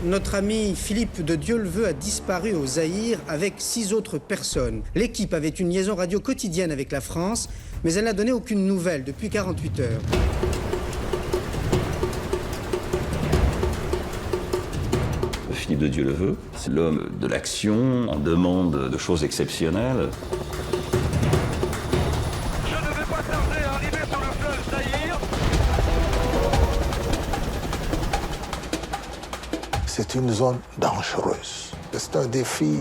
notre ami Philippe de Dieuleveux a disparu au Zaïre avec 6 autres personnes. L'équipe avait une liaison radio quotidienne avec la France, mais elle n'a donné aucune nouvelle depuis 48 heures. Philippe de Dieuleveux, c'est l'homme de l'action, on demande de choses exceptionnelles. Je ne vais pas tarder à arriver sur le fleuve Zaïre. C'est une zone dangereuse. C'est un défi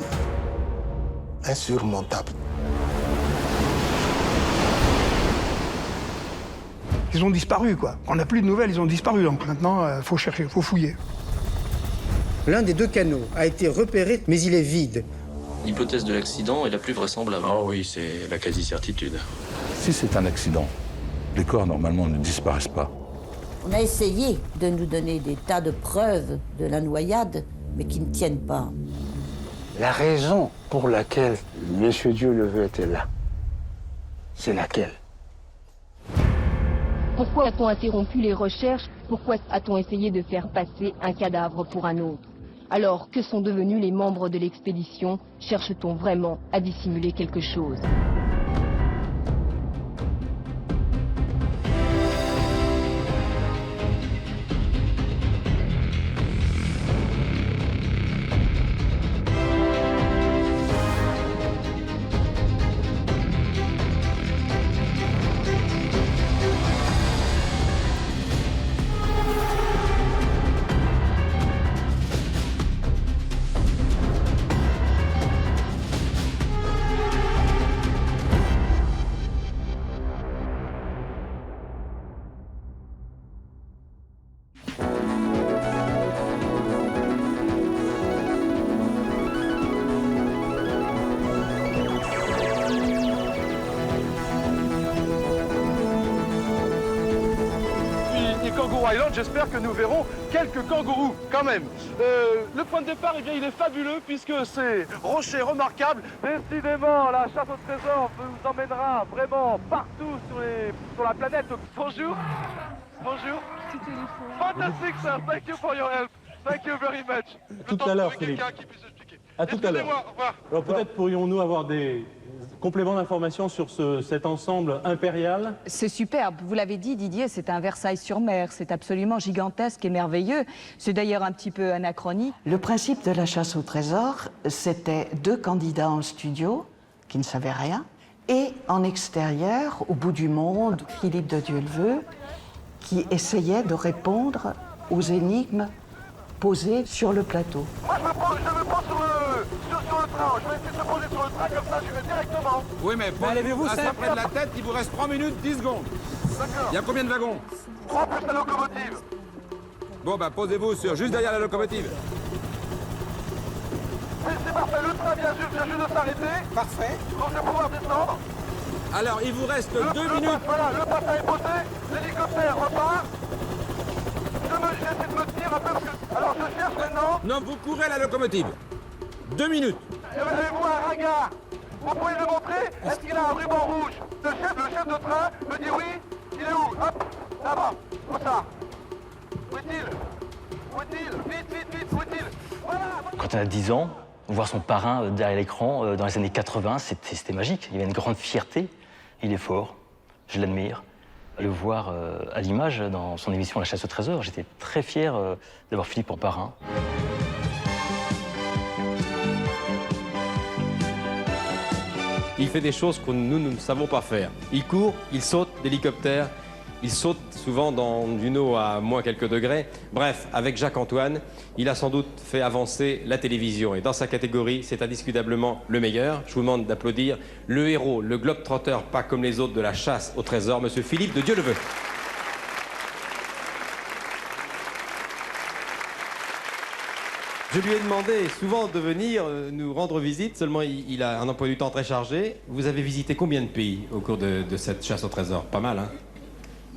insurmontable. Ils ont disparu, quoi. On n'a plus de nouvelles, ils ont disparu. Donc maintenant, il faut chercher, il faut fouiller. L'un des 2 canaux a été repéré, mais il est vide. L'hypothèse de l'accident est la plus vraisemblable. Oh oui, c'est la quasi-certitude. Si c'est un accident, les corps normalement ne disparaissent pas. On a essayé de nous donner des tas de preuves de la noyade, mais qui ne tiennent pas. La raison pour laquelle M. Dieuleveux était là, c'est laquelle? Pourquoi a-t-on interrompu les recherches? Pourquoi a-t-on essayé de faire passer un cadavre pour un autre? Alors, que sont devenus les membres de l'expédition? Cherche-t-on vraiment à dissimuler quelque chose? Kangourou Island, j'espère que nous verrons quelques kangourous quand même. Le point de départ, eh bien, il est fabuleux puisque c'est rocher remarquable. Décidément, la chasse au trésor vous emmènera vraiment partout sur la planète. Bonjour. Bonjour. Fantastique, sir. Thank you for your help. Thank you very much. Tout à l'heure, Philippe. À tout à l'heure. Alors peut-être pourrions-nous avoir des compléments d'information sur cet ensemble impérial? C'est superbe, vous l'avez dit Didier, c'est un Versailles-sur-Mer, c'est absolument gigantesque et merveilleux. C'est d'ailleurs un petit peu anachronique. Le principe de la chasse au trésor, c'était 2 candidats en studio qui ne savaient rien, et en extérieur, au bout du monde, Philippe de Dieuleveux, qui essayait de répondre aux énigmes posées sur le plateau. Moi, je me pose sur le train. Je vais essayer de me poser sur le train, comme ça, je vais directement. Oui, mais levez-vous ça près de la tête, il vous reste 3 minutes, 10 secondes. D'accord. Il y a combien de wagons? 3 plus la locomotive. Bon, bah, posez-vous juste derrière la locomotive. C'est parfait, le train vient juste de s'arrêter. Parfait. Donc, je vais pouvoir descendre. Alors, il vous reste 2 minutes. Voilà, le passage est posé, l'hélicoptère repart. J'essaie de me tenir un peu parce que... Alors, je cherche maintenant. Non, vous courez à la locomotive. 2 minutes. Je vais voir un gars. Vous pouvez le montrer? Est-ce qu'il a un ruban rouge? Le chef de train me dit oui. Il est où? Hop, là-bas. Où ça? Où est-il? Où est-il? Vite, où est-il? Voilà. Quand on a 10 ans, voir son parrain derrière l'écran dans les années 80, c'était magique. Il y avait une grande fierté. Il est fort. Je l'admire. Le voir à l'image dans son émission La chasse au trésor, j'étais très fier d'avoir Philippe en parrain. Il fait des choses que nous ne savons pas faire. Il court, il saute d'hélicoptère, il saute souvent d'une eau à moins quelques degrés. Bref, avec Jacques-Antoine, il a sans doute fait avancer la télévision. Et dans sa catégorie, c'est indiscutablement le meilleur. Je vous demande d'applaudir le héros, le globe-trotteur, pas comme les autres de la chasse au trésor, monsieur Philippe de Dieuleveux. Je lui ai demandé souvent de venir nous rendre visite, seulement il a un emploi du temps très chargé. Vous avez visité combien de pays au cours de cette chasse au trésor? Pas mal, hein?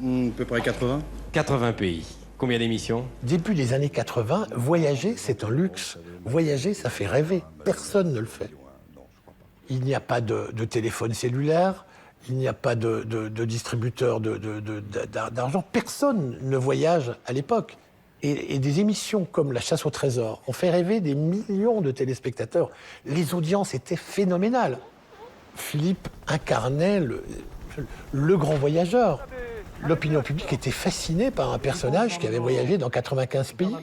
À peu près 80. 80 pays. Combien d'émissions? Début des années 80, voyager, c'est un luxe. Voyager, ça fait rêver. Personne ne le fait. Il n'y a pas de téléphone cellulaire, il n'y a pas de distributeur d'argent. Personne ne voyage à l'époque. Et des émissions comme La Chasse au trésor ont fait rêver des millions de téléspectateurs. Les audiences étaient phénoménales. Philippe incarnait le grand voyageur. L'opinion publique était fascinée par un personnage qui avait voyagé dans 95 pays.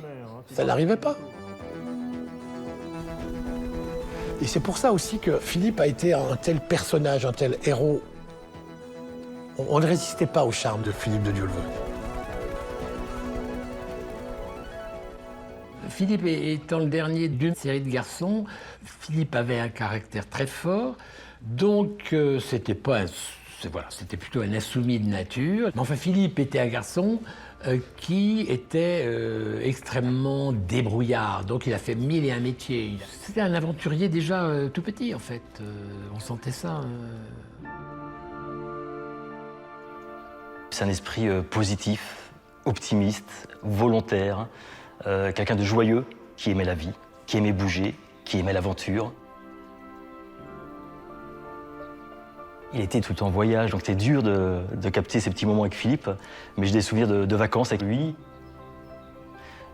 Ça n'arrivait pas. Et c'est pour ça aussi que Philippe a été un tel personnage, un tel héros. On ne résistait pas au charme de Philippe de Dieuleveux. Philippe étant le dernier d'une série de garçons, Philippe avait un caractère très fort, donc c'était plutôt un insoumis de nature. Mais enfin, Philippe était un garçon qui était extrêmement débrouillard, donc il a fait 1001 métiers. C'était un aventurier déjà tout petit, en fait. On sentait ça. C'est un esprit positif, optimiste, volontaire, quelqu'un de joyeux, qui aimait la vie, qui aimait bouger, qui aimait l'aventure. Il était tout le temps en voyage, donc c'était dur de capter ces petits moments avec Philippe, mais j'ai des souvenirs de vacances avec lui.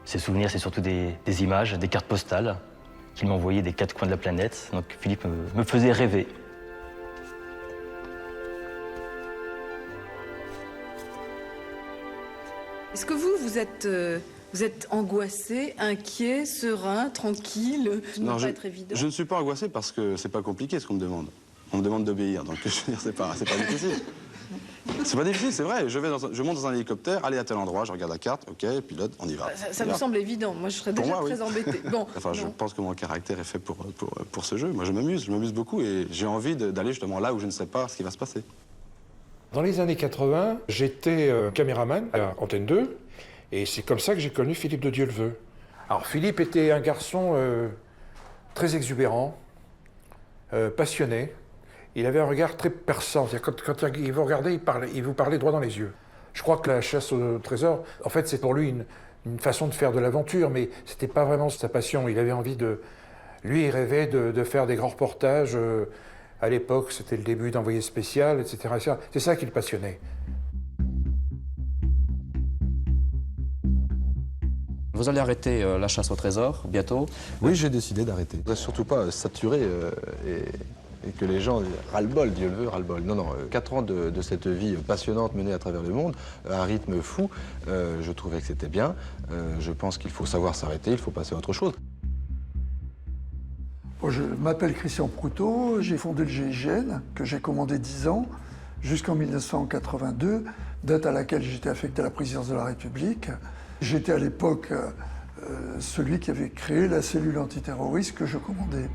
Ces souvenirs, c'est surtout des images, des cartes postales qu'il m'envoyait des 4 coins de la planète. Donc Philippe me faisait rêver. Est-ce que vous êtes angoissé, inquiet, serein, tranquille? Ça ne doit pas être évident. Je ne suis pas angoissé parce que c'est pas compliqué ce qu'on me demande. On me demande d'obéir, donc je veux dire, c'est pas difficile. C'est pas difficile, c'est vrai. Je monte dans un hélicoptère, aller à tel endroit, je regarde la carte, ok, pilote, on y va. Ça me semble évident. Moi, je serais déjà très embêtée. Bon, enfin, je pense que mon caractère est fait pour ce jeu. Moi, je m'amuse beaucoup et j'ai envie d'aller justement là où je ne sais pas ce qui va se passer. Dans les années 80, j'étais caméraman à Antenne 2 et c'est comme ça que j'ai connu Philippe de Dieuleveux. Alors, Philippe était un garçon très exubérant, passionné. Il avait un regard très perçant. Quand il vous regardait, il vous parlait droit dans les yeux. Je crois que La Chasse au trésor, en fait, c'est pour lui une façon de faire de l'aventure, mais c'était pas vraiment sa passion. Il avait envie de... Lui, il rêvait de faire des grands reportages. À l'époque, c'était le début d'Envoyé spécial, etc. C'est ça qui le passionnait. Vous allez arrêter La Chasse au trésor bientôt? Oui, j'ai décidé d'arrêter. Je ne voudrais surtout pas saturer et que les gens ras-le-bol, Dieuleveux, ras-le-bol. Non, 4 ans de cette vie passionnante menée à travers le monde, à un rythme fou, je trouvais que c'était bien. Je pense qu'il faut savoir s'arrêter, il faut passer à autre chose. Je m'appelle Christian Proutot, j'ai fondé le GIGN, que j'ai commandé 10 ans, jusqu'en 1982, date à laquelle j'étais affecté à la présidence de la République. J'étais à l'époque celui qui avait créé la cellule antiterroriste que je commandais.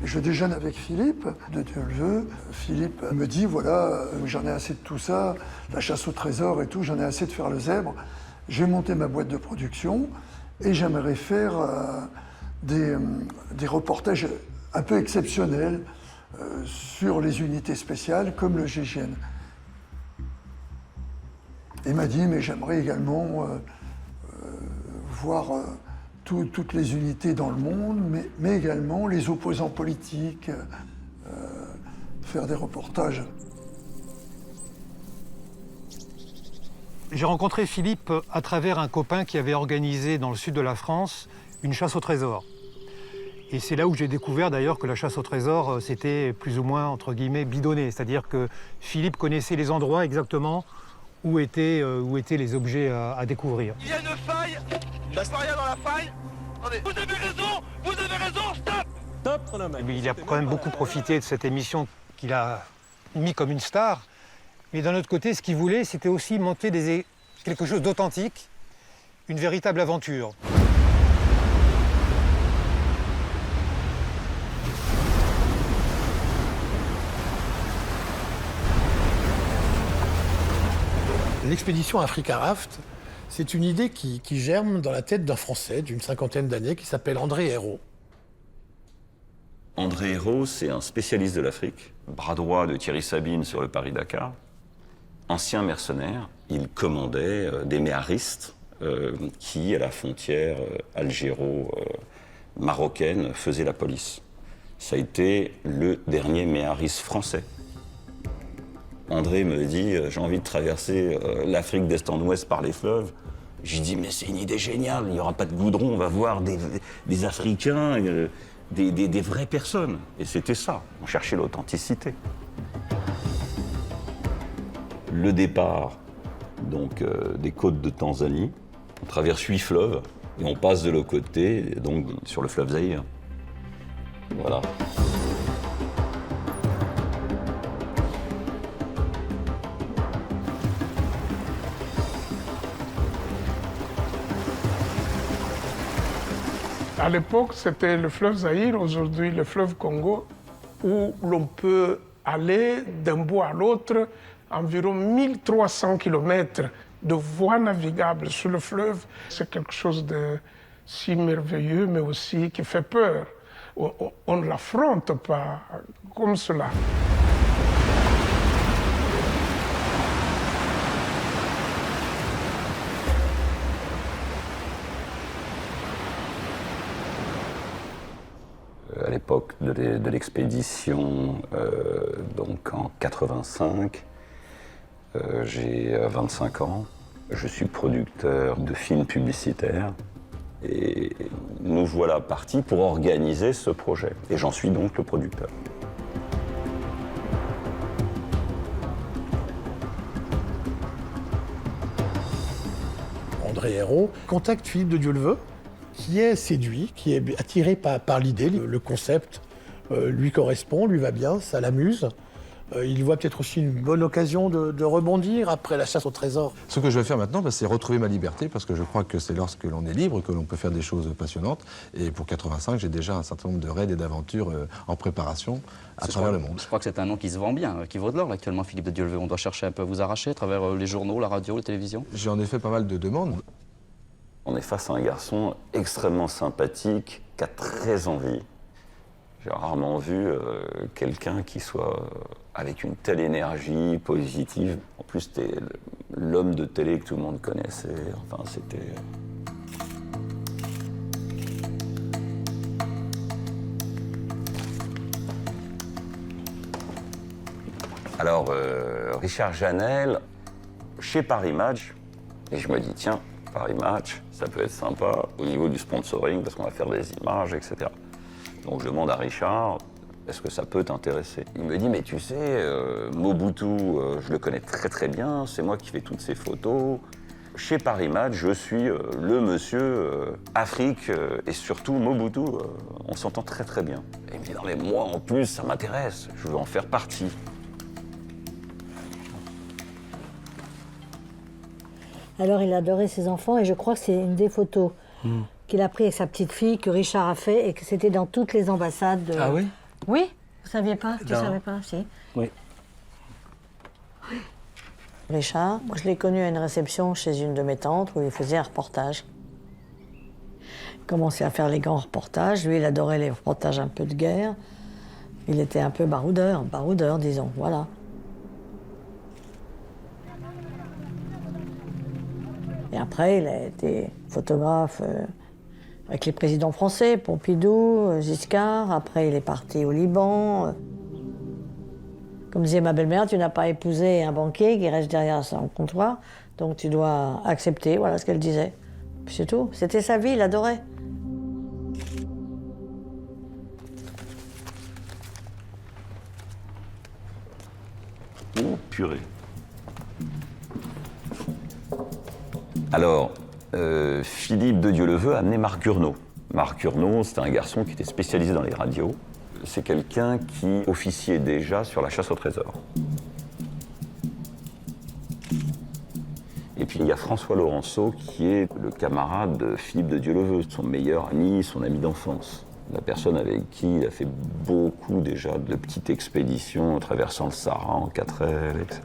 Et je déjeune avec Philippe de Dieuleveux. Philippe me dit, voilà, j'en ai assez de tout ça, la chasse au trésor et tout, j'en ai assez de faire le zèbre. J'ai monté ma boîte de production et j'aimerais faire des reportages un peu exceptionnels sur les unités spéciales comme le GIGN. Il m'a dit, mais j'aimerais également voir toutes les unités dans le monde, mais également les opposants politiques, faire des reportages. J'ai rencontré Philippe à travers un copain qui avait organisé dans le sud de la France une chasse au trésor. Et c'est là où j'ai découvert d'ailleurs que la chasse au trésor, c'était plus ou moins, entre guillemets, bidonné. C'est-à-dire que Philippe connaissait les endroits exactement où étaient les objets à découvrir. Il y a une faille, il passe rien dans la faille. Attendez, vous avez raison, stop! Stop. Il a quand même beaucoup profité de cette émission qu'il a mis comme une star. Mais d'un autre côté, ce qu'il voulait, c'était aussi monter quelque chose d'authentique, une véritable aventure. L'expédition Africa Raft, c'est une idée qui germe dans la tête d'un Français d'une 50aine d'années qui s'appelle André Hérault. André Hérault, c'est un spécialiste de l'Afrique, bras droit de Thierry Sabine sur le Paris-Dakar. Ancien mercenaire, il commandait des méharistes qui, à la frontière algéro-marocaine, faisaient la police. Ça a été le dernier méhariste français. André me dit « j'ai envie de traverser l'Afrique d'est en ouest par les fleuves ». Je lui dis « mais c'est une idée géniale, il n'y aura pas de goudron, on va voir des Africains, des vraies personnes ». Et c'était ça, on cherchait l'authenticité. Le départ donc, des côtes de Tanzanie, on traverse 8 fleuves et on passe de l'autre côté, donc sur le fleuve Zaïre. Voilà. À l'époque, c'était le fleuve Zaïre, aujourd'hui le fleuve Congo, où l'on peut aller d'un bout à l'autre, environ 1300 km de voies navigables sur le fleuve. C'est quelque chose de si merveilleux, mais aussi qui fait peur. On ne l'affronte pas comme cela. À l'époque de l'expédition, donc en 85, j'ai 25 ans. Je suis producteur de films publicitaires et nous voilà partis pour organiser ce projet. Et j'en suis donc le producteur. André Hérault contacte Philippe de Dieuleveult, qui est séduit, qui est attiré par l'idée, le concept lui correspond, lui va bien, ça l'amuse. Il voit peut-être aussi une bonne occasion de rebondir après la chasse au trésor. Ce que je vais faire maintenant, c'est retrouver ma liberté, parce que je crois que c'est lorsque l'on est libre que l'on peut faire des choses passionnantes. Et pour 85, j'ai déjà un certain nombre de raids et d'aventures en préparation à travers le monde. Je crois que c'est un nom qui se vend bien, qui vaut de l'or actuellement, Philippe de Dieuleveult. On doit chercher un peu à vous arracher à travers les journaux, la radio, la télévision. J'ai en effet pas mal de demandes. On est face à un garçon extrêmement sympathique, qui a très envie. J'ai rarement vu quelqu'un qui soit avec une telle énergie positive. En plus, c'était l'homme de télé que tout le monde connaissait. Enfin, c'était... Alors, Richard Janel, chez Paris Match, et je me dis, tiens, Paris Match, ça peut être sympa au niveau du sponsoring, parce qu'on va faire des images, etc. Donc je demande à Richard, est-ce que ça peut t'intéresser? Il me dit, mais tu sais, Mobutu, je le connais très très bien, c'est moi qui fais toutes ces photos. Chez Paris Match, je suis le monsieur Afrique et surtout Mobutu, on s'entend très très bien. Et il me dit, non mais moi en plus, ça m'intéresse, je veux en faire partie. Alors il adorait ses enfants et je crois que c'est une des photos qu'il a pris avec sa petite fille que Richard a fait et que c'était dans toutes les ambassades. Ah oui? Oui, vous saviez pas? Tu Non. savais pas? Si. Oui. Richard, moi, je l'ai connu à une réception chez une de mes tantes où il faisait un reportage. Il commençait à faire les grands reportages. Lui, il adorait les reportages un peu de guerre. Il était un peu baroudeur, disons, voilà. Et après, il a été photographe avec les présidents français, Pompidou, Giscard. Après, il est parti au Liban. Comme disait ma belle-mère, tu n'as pas épousé un banquier qui reste derrière son comptoir, donc tu dois accepter, voilà ce qu'elle disait. Puis c'est tout. C'était sa vie, il adorait. Oh, purée. Alors, Philippe de Dieuleveult a amené Marc Gurnot. Marc Gurnot, c'était un garçon qui était spécialisé dans les radios. C'est quelqu'un qui officiait déjà sur la chasse au trésor. Et puis il y a François Laurenceau qui est le camarade de Philippe de Dieuleveult, son meilleur ami, son ami d'enfance. La personne avec qui il a fait beaucoup déjà de petites expéditions en traversant le Sahara en 4L, etc.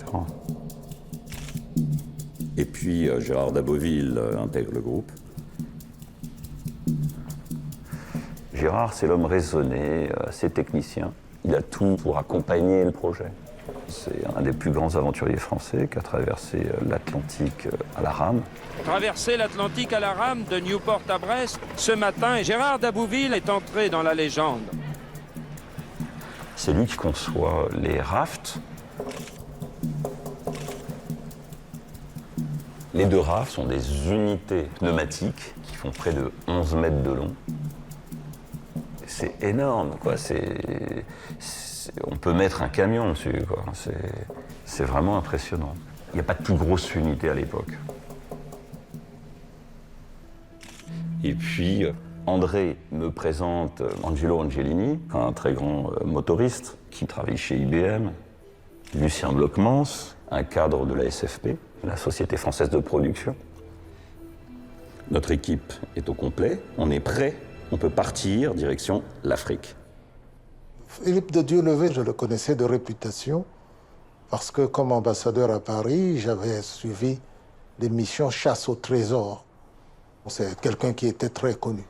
Et puis Gérard Daboville intègre le groupe. Gérard, c'est l'homme raisonné, assez technicien. Il a tout pour accompagner le projet. C'est un des plus grands aventuriers français qui a traversé l'Atlantique à la rame. Traverser l'Atlantique à la rame de Newport à Brest ce matin et Gérard Dabouville est entré dans la légende. C'est lui qui conçoit les rafts Les 2 raves sont des unités pneumatiques qui font près de 11 mètres de long. C'est énorme, quoi. On peut mettre un camion dessus, quoi. C'est vraiment impressionnant. Il n'y a pas de plus grosse unité à l'époque. Et puis, André me présente Angelo Angelini, un très grand motoriste qui travaille chez IBM, Lucien Blockmans, un cadre de la SFP, la Société Française de Production. Notre équipe est au complet, on est prêt, on peut partir direction l'Afrique. Philippe de Dieulevée, je le connaissais de réputation, parce que comme ambassadeur à Paris, j'avais suivi des missions chasse au trésor. C'est quelqu'un qui était très connu.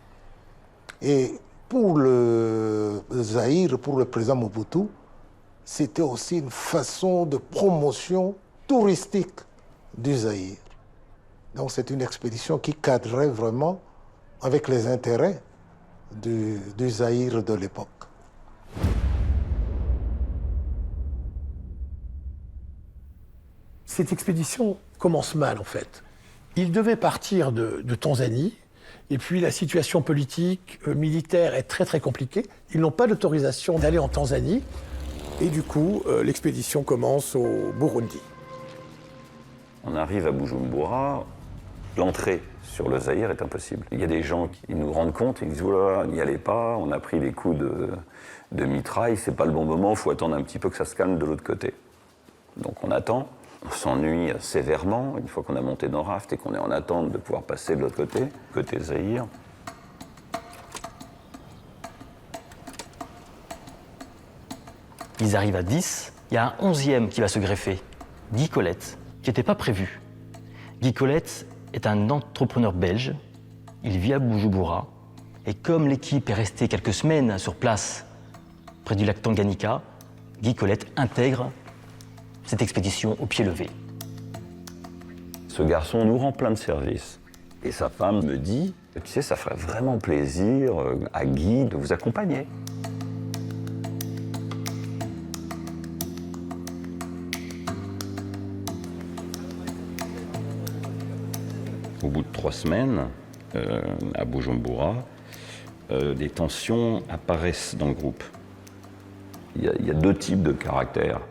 Et pour le Zaïre, pour le président Mobutu, c'était aussi une façon de promotion touristique du Zaïre. Donc c'est une expédition qui cadrait vraiment avec les intérêts du Zaïre de l'époque. Cette expédition commence mal, en fait. Ils devaient partir de Tanzanie, et puis la situation politique, militaire est très très compliquée. Ils n'ont pas d'autorisation d'aller en Tanzanie, et du coup, l'expédition commence au Burundi. On arrive à Bujumbura, l'entrée sur le Zaïre est impossible. Il y a des gens qui nous rendent compte, ils disent « Voilà, n'y allez pas, on a pris des coups de mitraille, c'est pas le bon moment, il faut attendre un petit peu que ça se calme de l'autre côté. » Donc on attend. On s'ennuie sévèrement une fois qu'on a monté dans Raft et qu'on est en attente de pouvoir passer de l'autre côté Zaïre. Ils arrivent à 10, il y a un 11e qui va se greffer, Guy Colette, qui n'était pas prévu. Guy Colette est un entrepreneur belge, il vit à Bujumbura, et comme l'équipe est restée quelques semaines sur place, près du lac Tanganyika, Guy Colette intègre cette expédition au pied levé. Ce garçon nous rend plein de services. Et sa femme me dit, tu sais, ça ferait vraiment plaisir à Guy de vous accompagner. Au bout de 3 semaines, à Bujumbura, des tensions apparaissent dans le groupe. Il y a 2 types de caractères.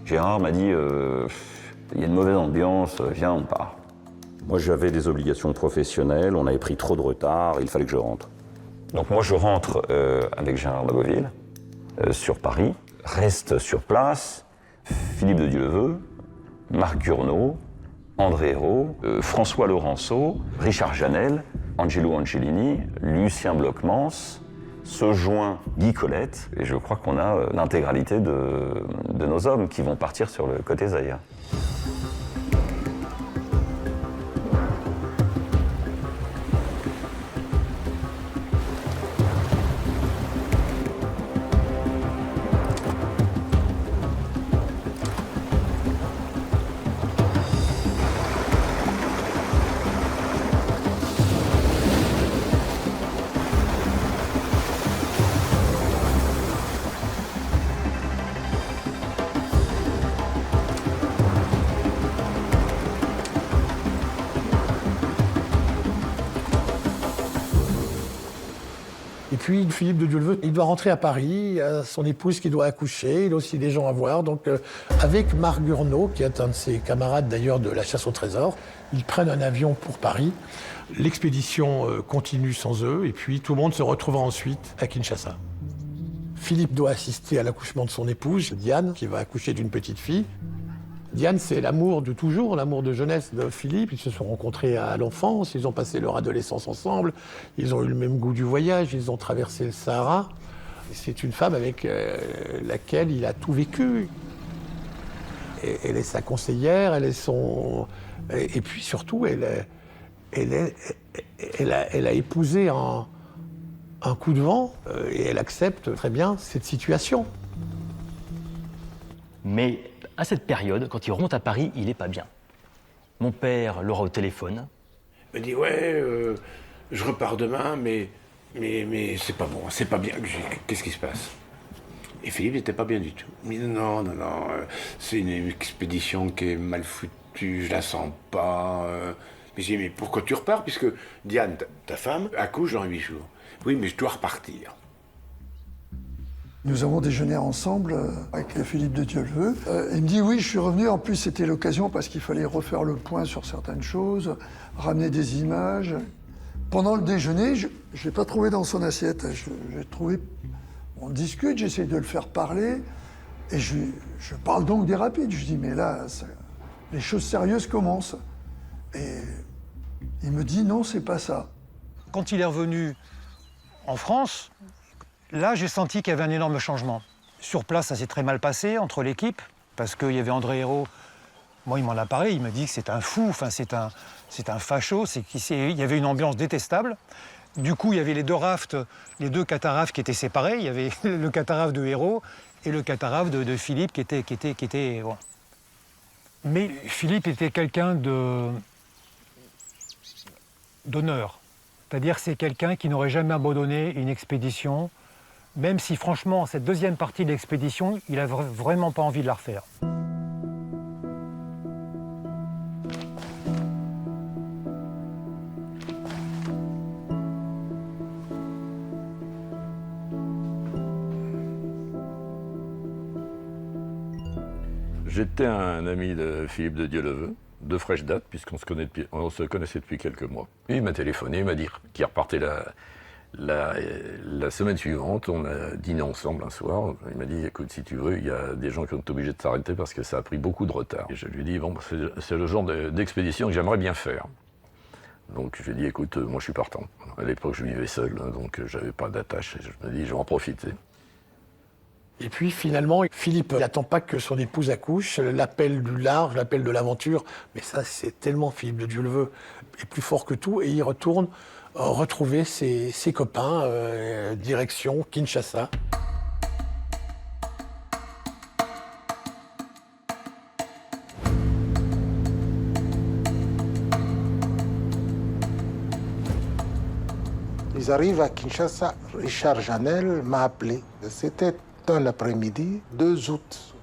Gérard m'a dit, il y a une mauvaise ambiance, viens, on part. Moi, j'avais des obligations professionnelles, on avait pris trop de retard, il fallait que je rentre. Donc moi, je rentre avec Gérard Daboville sur Paris, reste sur place, Philippe de Dieuleveux, Marc Gurnot, André Hérault, François Laurenceau, Richard Janel, Angelo Angelini, Lucien Blockmans, se joint Guy Colette, et je crois qu'on a l'intégralité de nos hommes qui vont partir sur le côté Zaïre. Puis Philippe de Dieuleveux, il doit rentrer à Paris, il a son épouse qui doit accoucher, il a aussi des gens à voir. Donc avec Marc Gurnot, qui est un de ses camarades d'ailleurs de la chasse au trésor, ils prennent un avion pour Paris. L'expédition continue sans eux, et puis tout le monde se retrouve ensuite à Kinshasa. Philippe doit assister à l'accouchement de son épouse, Diane, qui va accoucher d'une petite fille. Diane, c'est l'amour de toujours, l'amour de jeunesse de Philippe. Ils se sont rencontrés à l'enfance, ils ont passé leur adolescence ensemble, ils ont eu le même goût du voyage, ils ont traversé le Sahara. C'est une femme avec laquelle il a tout vécu. Elle est sa conseillère, elle est son... Et puis surtout, elle a épousé un coup de vent et elle accepte très bien cette situation. Mais à cette période, quand il remonte à Paris, il n'est pas bien. Mon père l'aura au téléphone. Il me dit, ouais, je repars demain, mais c'est pas bon, c'est pas bien. Qu'est-ce qui se passe? Et Philippe n'était pas bien du tout. Il me dit non, c'est une expédition qui est mal foutue, je la sens pas. Mais j'ai dit, mais pourquoi tu repars? Puisque Diane, ta femme, accouche dans 8 jours. Oui, mais je dois repartir. Nous avons déjeuné ensemble avec Philippe de Dieuleveux. Il me dit oui, je suis revenu. En plus, c'était l'occasion parce qu'il fallait refaire le point sur certaines choses, ramener des images. Pendant le déjeuner, je ne l'ai pas trouvé dans son assiette. J'ai trouvé... On discute, j'essaie de le faire parler. Et je parle donc des Rapides. Je dis, mais là, les choses sérieuses commencent. Et il me dit, non, c'est pas ça. Quand il est revenu en France, là, j'ai senti qu'il y avait un énorme changement. Sur place, ça s'est très mal passé entre l'équipe, parce qu'il y avait André Hérault. Moi, il m'en a parlé, il m'a dit que c'est un fou, enfin, c'est un facho, il y avait une ambiance détestable. Du coup, il y avait les deux cataraphes qui étaient séparés. Il y avait le cataraphe de Hérault et le cataraphe de Philippe qui était bon. Mais Philippe était quelqu'un d'honneur. C'est-à-dire c'est quelqu'un qui n'aurait jamais abandonné une expédition, même si franchement, cette deuxième partie de l'expédition, il n'a vraiment pas envie de la refaire. J'étais un ami de Philippe de Dieuleveux, de fraîche date, puisqu'on se connaissait depuis quelques mois. Et il m'a téléphoné, il m'a dit qu'il repartait la semaine suivante. On a dîné ensemble un soir. Il m'a dit, écoute, si tu veux, il y a des gens qui ont été obligés de s'arrêter parce que ça a pris beaucoup de retard. Et je lui ai dit, bon, c'est le genre d'expédition que j'aimerais bien faire. Donc je lui ai dit, écoute, moi je suis partant. À l'époque, je vivais seul, donc j'avais pas d'attache. Et je me dis, je vais en profiter. Et puis finalement, Philippe n'attend pas que son épouse accouche, l'appel du large, l'appel de l'aventure. Mais ça, c'est tellement Philippe de Dieuleveux est plus fort que tout. Et il retourne retrouver ses copains, direction Kinshasa. Ils arrivent à Kinshasa, Richard Janel m'a appelé. C'était un après-midi, 2 août.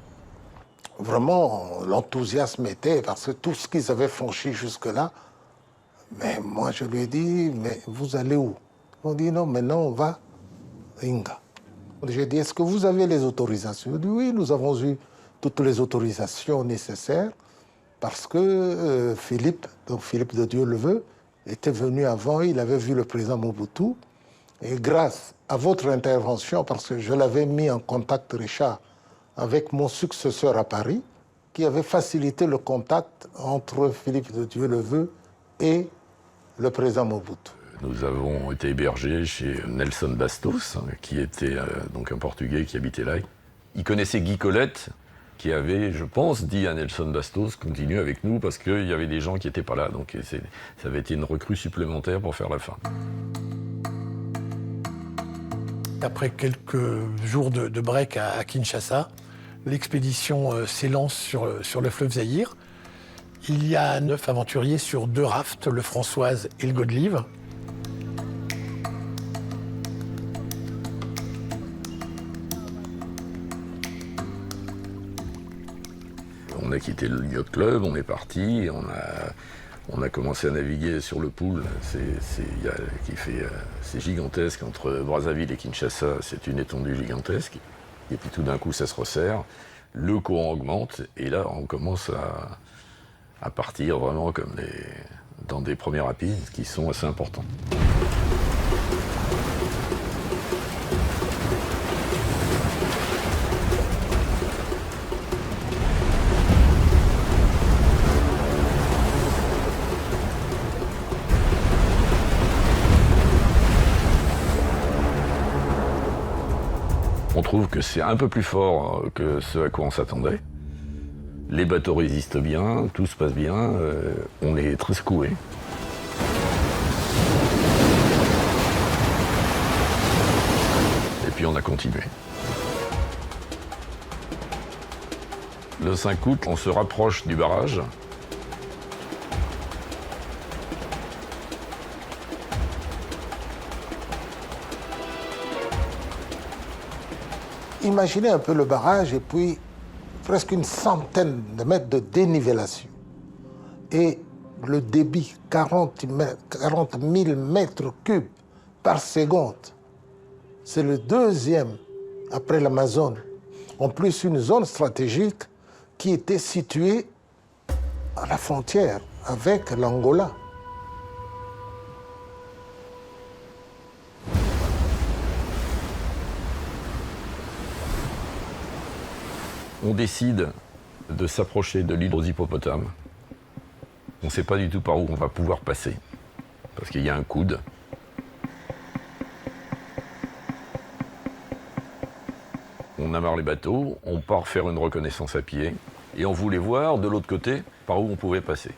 Vraiment, l'enthousiasme était, parce que tout ce qu'ils avaient franchi jusque-là, mais moi je lui ai dit, mais vous allez où? Ils m'ont dit, non, maintenant on va à Inga. J'ai dit, est-ce que vous avez les autorisations? Ils ont dit, oui, nous avons eu toutes les autorisations nécessaires, parce que Philippe de Dieuleveux, était venu avant, il avait vu le président Mobutu, et grâce à votre intervention, parce que je l'avais mis en contact, Richard, avec mon successeur à Paris, qui avait facilité le contact entre Philippe de Dieuleveux et le président Mobutu. Nous avons été hébergés chez Nelson Bastos, qui était donc un Portugais qui habitait là. Il connaissait Guy Colette, qui avait, je pense, dit à Nelson Bastos, continue avec nous, parce qu'il y avait des gens qui n'étaient pas là. Donc ça avait été une recrue supplémentaire pour faire la fin. Après quelques jours de break à Kinshasa, l'expédition s'élance sur le fleuve Zaïre. Il y a 9 aventuriers sur 2 rafts, le Françoise et le Godelive. On a quitté le yacht club, on est parti, on a commencé à naviguer sur le Pool. C'est gigantesque, entre Brazzaville et Kinshasa, c'est une étendue gigantesque. Et puis tout d'un coup, ça se resserre, le courant augmente, et là, on commence à partir vraiment comme dans des premiers rapides qui sont assez importants. On trouve que c'est un peu plus fort que ce à quoi on s'attendait. Les bateaux résistent bien, tout se passe bien, on est très secoué. Et puis on a continué. Le 5 août, on se rapproche du barrage. Imaginez un peu le barrage et puis presque une centaine de mètres de dénivellation. Et le débit, 40 000 mètres cubes par seconde. C'est le deuxième après l'Amazone. En plus, une zone stratégique qui était située à la frontière avec l'Angola. On décide de s'approcher de l'île aux hippopotames. On ne sait pas du tout par où on va pouvoir passer, parce qu'il y a un coude. On amarre les bateaux, on part faire une reconnaissance à pied, et on voulait voir de l'autre côté par où on pouvait passer.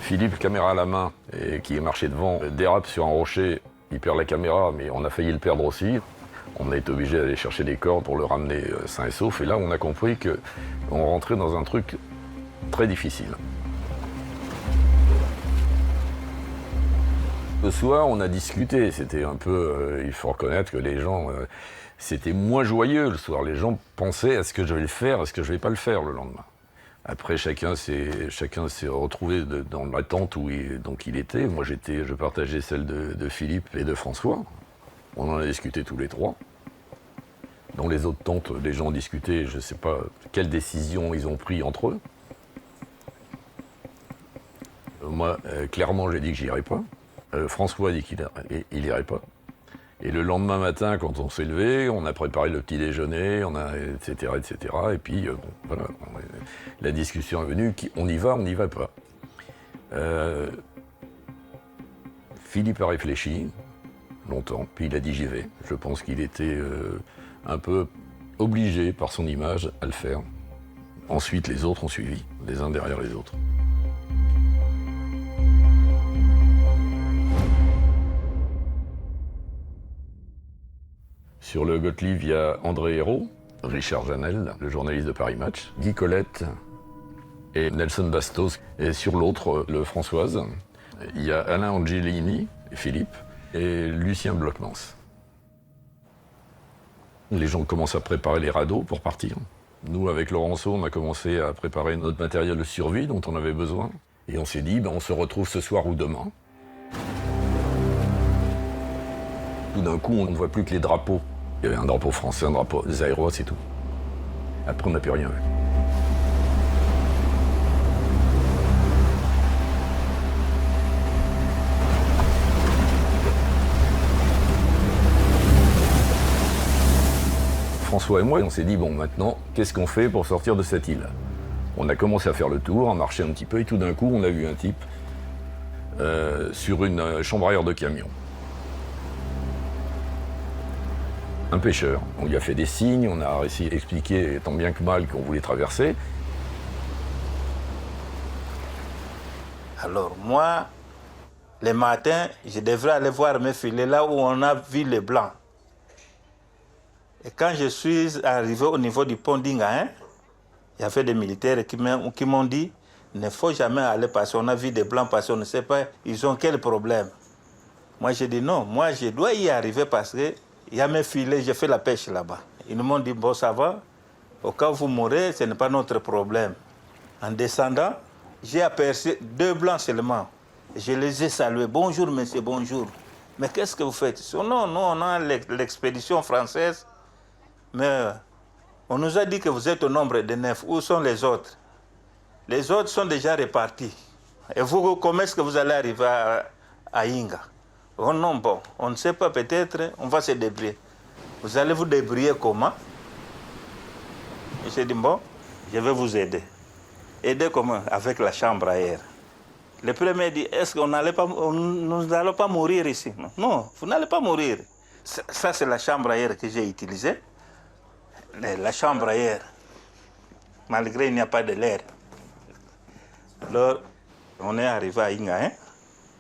Philippe, caméra à la main, et qui est marché devant, dérape sur un rocher, il perd la caméra, mais on a failli le perdre aussi. On a été obligé d'aller chercher des cordes pour le ramener sain et sauf, et là on a compris qu'on rentrait dans un truc très difficile. Le soir, on a discuté, c'était un peu, il faut reconnaître que les gens, c'était moins joyeux le soir. Les gens pensaient, est-ce que je vais le faire, est-ce que je vais pas le faire le lendemain. Après, chacun s'est retrouvé dans la tente où il était. Moi, je partageais celle de Philippe et de François. On en a discuté tous les trois. Dans les autres tentes, les gens discutaient, je ne sais pas quelles décisions ils ont pris entre eux. Moi, clairement, j'ai dit que j'irais pas. François a dit qu'il n'irait pas. Et le lendemain matin, quand on s'est levé, on a préparé le petit déjeuner, etc., etc. Et puis, voilà, la discussion est venue, on y va pas. Philippe a réfléchi longtemps, puis il a dit j'y vais. Je pense qu'il était un peu obligé par son image à le faire. Ensuite, les autres ont suivi, les uns derrière les autres. Sur le Gottlieb, il y a André Hérault, Richard Janel, le journaliste de Paris Match, Guy Colette et Nelson Bastos. Et sur l'autre, le Françoise, il y a Alain Angelini, Philippe, et Lucien Blockmans. Les gens commencent à préparer les radeaux pour partir. Nous, avec Laurenceau, on a commencé à préparer notre matériel de survie dont on avait besoin. Et on s'est dit, on se retrouve ce soir ou demain. Tout d'un coup, on ne voit plus que les drapeaux. Il y avait un drapeau français, un drapeau des aéros, c'est tout. Après, on n'a plus rien vu. François et moi, on s'est dit, bon, maintenant, qu'est-ce qu'on fait pour sortir de cette île? On a commencé à faire le tour, à marcher un petit peu, et tout d'un coup, on a vu un type sur une chambre à air de camion. Un pêcheur. On lui a fait des signes, on a réussi à expliquer tant bien que mal qu'on voulait traverser. Alors moi, le matin, je devrais aller voir mes filets là où on a vu les Blancs. Et quand je suis arrivé au niveau du pont d'Ingahin, il y avait des militaires qui m'ont dit il ne faut jamais aller passer, on a vu des Blancs passer, on ne sait pas, ils ont quel problème. Moi j'ai dit non, moi je dois y arriver parce que il y a mes filets, j'ai fait la pêche là-bas. Ils m'ont dit, bon, ça va, au cas où vous mourrez, ce n'est pas notre problème. En descendant, j'ai aperçu 2 Blancs seulement. Je les ai salués. Bonjour, monsieur, bonjour. Mais qu'est-ce que vous faites? Non, non, on a l'expédition française, mais on nous a dit que vous êtes au nombre de 9. Où sont les autres? Les autres sont déjà répartis. Et vous, comment est-ce que vous allez arriver à Inga? Oh non, bon, on ne sait pas, peut-être, on va se débrouiller. Vous allez vous débrouiller comment? J'ai dit, bon, je vais vous aider. Aider comment? Avec la chambre à air. Le premier dit, est-ce qu'on nous n'allons pas mourir ici? Non, vous n'allez pas mourir. Ça, c'est la chambre à air que j'ai utilisée. La chambre à air, malgré qu'il n'y a pas de l'air. Alors, on est arrivé à Inga,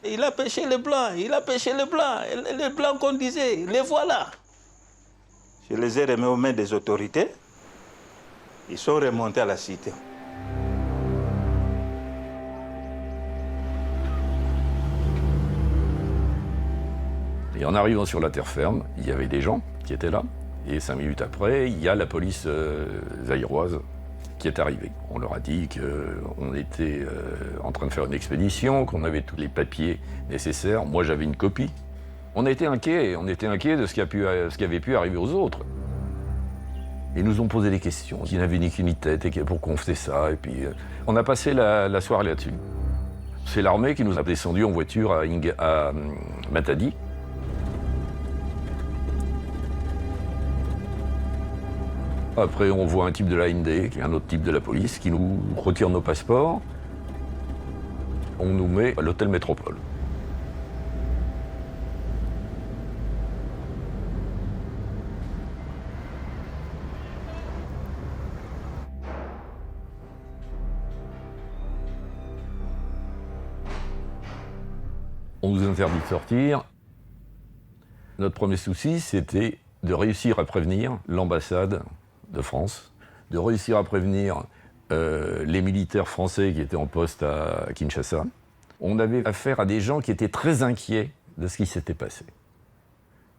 il a pêché les Blancs, il a pêché les Blancs. Les Blancs qu'on disait, les voilà. Je les ai remis aux mains des autorités. Ils sont remontés à la cité. Et en arrivant sur la terre ferme, il y avait des gens qui étaient là. Et 5 minutes après, il y a la police zaïroise qui est arrivée. On leur a dit qu'on était en train de faire une expédition, qu'on avait tous les papiers nécessaires. Moi, j'avais une copie. On était inquiets de ce qui avait pu arriver aux autres. Ils nous ont posé des questions. Ils n'avaient ni queue ni tête et pourquoi on faisait ça. Et puis, on a passé la soirée là-dessus. C'est l'armée qui nous a descendus en voiture à Matadi. Après, on voit un type de l'AND, qui est un autre type de la police, qui nous retire nos passeports. On nous met à l'hôtel Métropole. On nous interdit de sortir. Notre premier souci, c'était de réussir à prévenir l'ambassade de France, de réussir à prévenir les militaires français qui étaient en poste à Kinshasa. On avait affaire à des gens qui étaient très inquiets de ce qui s'était passé,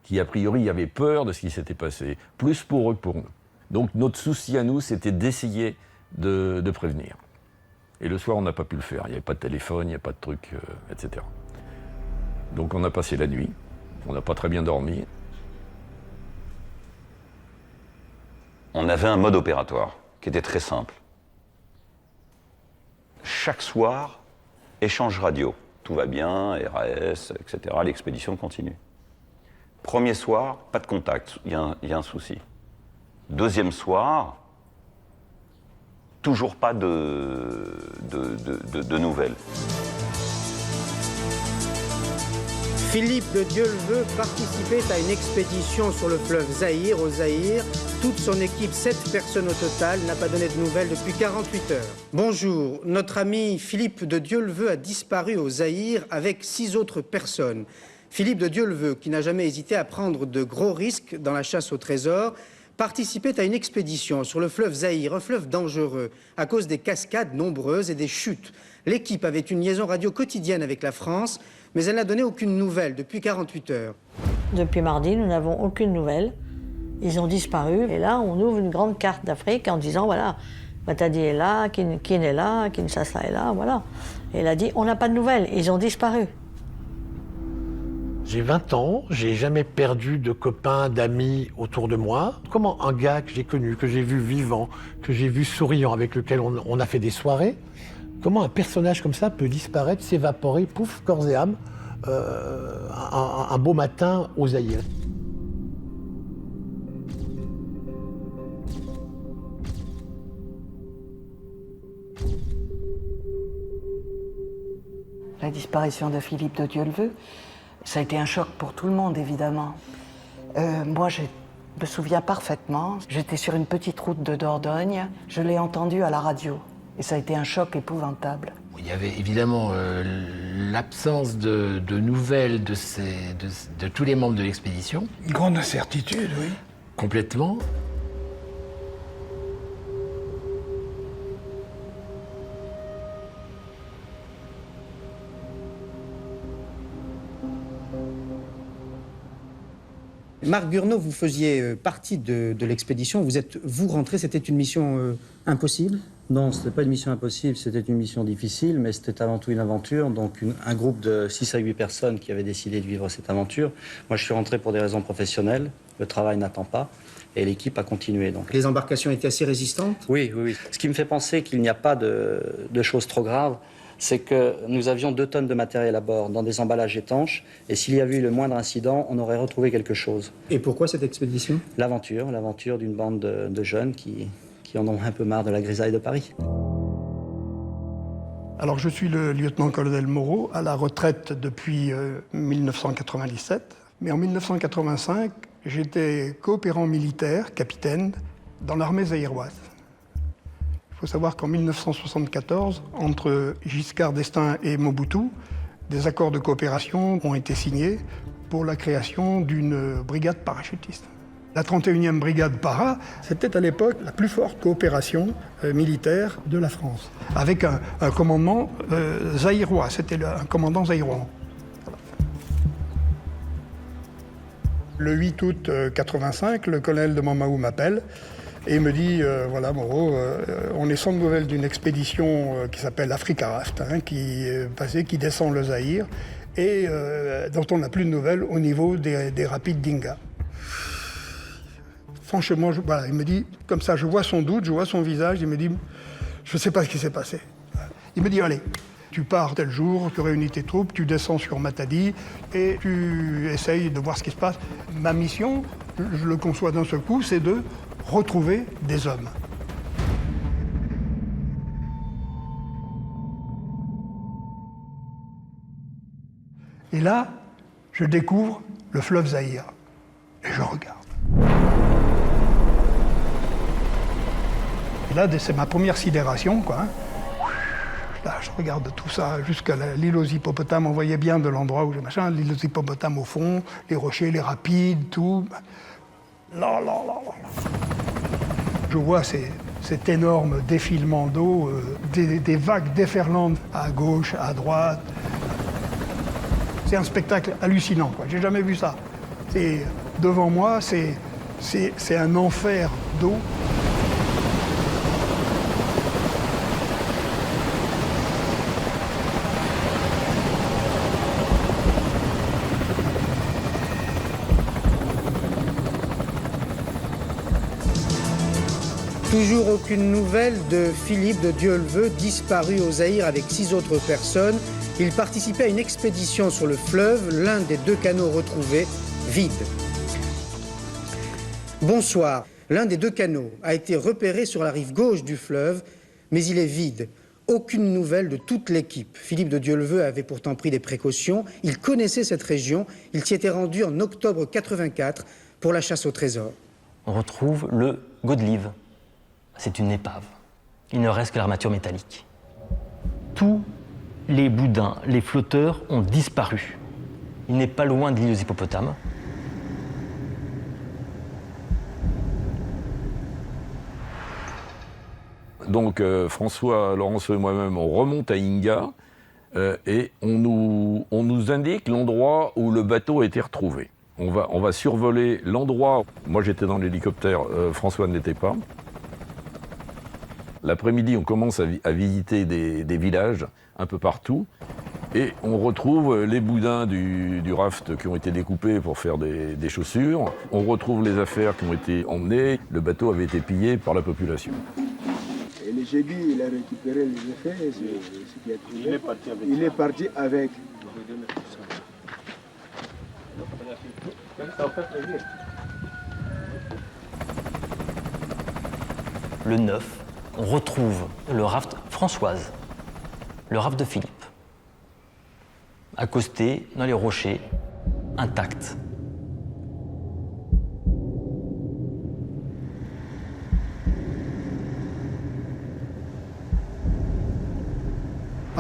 qui a priori avaient peur de ce qui s'était passé, plus pour eux que pour nous. Donc notre souci à nous, c'était d'essayer de prévenir. Et le soir, on n'a pas pu le faire. Il n'y avait pas de téléphone, il n'y avait pas de truc, etc. Donc on a passé la nuit, on n'a pas très bien dormi. On avait un mode opératoire qui était très simple. Chaque soir, échange radio. Tout va bien, RAS, etc. L'expédition continue. Premier soir, pas de contact, il y a un souci. Deuxième soir, toujours pas de nouvelles. Philippe de Dieuleveux participait à une expédition sur le fleuve Zaïre, au Zaïre. Toute son équipe, 7 personnes au total, n'a pas donné de nouvelles depuis 48 heures. Bonjour, notre ami Philippe de Dieuleveux a disparu au Zaïre avec 6 autres personnes. Philippe de Dieuleveux, qui n'a jamais hésité à prendre de gros risques dans la chasse au trésor, participait à une expédition sur le fleuve Zaïre, un fleuve dangereux, à cause des cascades nombreuses et des chutes. L'équipe avait une liaison radio quotidienne avec la France, mais elle n'a donné aucune nouvelle depuis 48 heures. Depuis mardi, nous n'avons aucune nouvelle. Ils ont disparu. Et là, on ouvre une grande carte d'Afrique en disant, voilà, Matadi est là, Kin est là, Kinshasa est là, voilà. Et elle a dit, on n'a pas de nouvelles, ils ont disparu. J'ai 20 ans, j'ai jamais perdu de copains, d'amis autour de moi. Comment un gars que j'ai connu, que j'ai vu vivant, que j'ai vu souriant, avec lequel on a fait des soirées, comment un personnage comme ça peut disparaître, s'évaporer, pouf, corps et âme, un beau matin au Zaïre. La disparition de Philippe de Dieuleveux, ça a été un choc pour tout le monde, évidemment. Moi, je me souviens parfaitement. J'étais sur une petite route de Dordogne. Je l'ai entendu à la radio. Et ça a été un choc épouvantable. Il y avait évidemment l'absence de nouvelles de tous les membres de l'expédition. Une grande incertitude, oui. Complètement. Marc Gurnot, vous faisiez partie de l'expédition. Vous rentrez, c'était une mission impossible? Non, ce n'était pas une mission impossible, c'était une mission difficile, mais c'était avant tout une aventure. Donc un groupe de 6 à 8 personnes qui avaient décidé de vivre cette aventure. Moi, je suis rentré pour des raisons professionnelles. Le travail n'attend pas. Et l'équipe a continué. Donc. Les embarcations étaient assez résistantes? Oui, oui, oui. Ce qui me fait penser qu'il n'y a pas de choses trop graves, c'est que nous avions 2 tonnes de matériel à bord dans des emballages étanches. Et s'il y avait eu le moindre incident, on aurait retrouvé quelque chose. Et pourquoi cette expédition? L'aventure d'une bande de jeunes qui en ont un peu marre de la grisaille de Paris. Alors je suis le lieutenant-colonel Moreau, à la retraite depuis 1997. Mais en 1985, j'étais coopérant militaire, capitaine, dans l'armée zaïroise. Il faut savoir qu'en 1974, entre Giscard d'Estaing et Mobutu, des accords de coopération ont été signés pour la création d'une brigade parachutiste. La 31e brigade para, c'était à l'époque la plus forte coopération militaire de la France, avec un commandement zaïrois, c'était un commandant zaïrois. Le 8 août 85, le colonel de Montmahou m'appelle et me dit voilà Moreau, on est sans nouvelles d'une expédition qui s'appelle Africa Raft, qui est passée, qui descend le Zaïre et dont on n'a plus de nouvelles au niveau des rapides d'Inga. Franchement, voilà, il me dit, comme ça, je vois son doute, je vois son visage, il me dit, je ne sais pas ce qui s'est passé. Il me dit, allez, tu pars tel jour, tu réunis tes troupes, tu descends sur Matadi et tu essayes de voir ce qui se passe. Ma mission, je le conçois d'un seul coup, c'est de retrouver des hommes. Et là, je découvre le fleuve Zaïre et je regarde. Et là, c'est ma première sidération, quoi. Là, je regarde tout ça jusqu'à l'île aux hippopotames. On voyait bien de l'endroit où j'ai machin, l'île aux hippopotames au fond, les rochers, les rapides, tout. Là. Je vois cet énorme défilement d'eau, des vagues déferlantes à gauche, à droite. C'est un spectacle hallucinant, quoi. J'ai jamais vu ça. Devant moi, c'est un enfer d'eau. Toujours aucune nouvelle de Philippe de Dieuleveux, disparu au Zaïre avec 6 autres personnes. Il participait à une expédition sur le fleuve, l'un des 2 canots retrouvés, vide. Bonsoir. L'un des 2 canots a été repéré sur la rive gauche du fleuve, mais il est vide. Aucune nouvelle de toute l'équipe. Philippe de Dieuleveux avait pourtant pris des précautions. Il connaissait cette région. Il s'y était rendu en octobre 84 pour la chasse au trésor. On retrouve le Godelive. C'est une épave. Il ne reste que l'armature métallique. Tous les boudins, les flotteurs ont disparu. Il n'est pas loin de l'île aux hippopotames. Donc François, Laurence et moi-même, on remonte à Inga et on nous indique l'endroit où le bateau a été retrouvé. On va survoler l'endroit. Moi j'étais dans l'hélicoptère, François ne l'était pas. L'après-midi, on commence à visiter des villages un peu partout et on retrouve les boudins du raft qui ont été découpés pour faire des chaussures. On retrouve les affaires qui ont été emmenées. Le bateau avait été pillé par la population. Et le jeudi, il a récupéré les effets, ce qu'il a trouvé. Il est parti avec. Le 9, on retrouve le raft Françoise, le raft de Philippe, accosté dans les rochers, intact.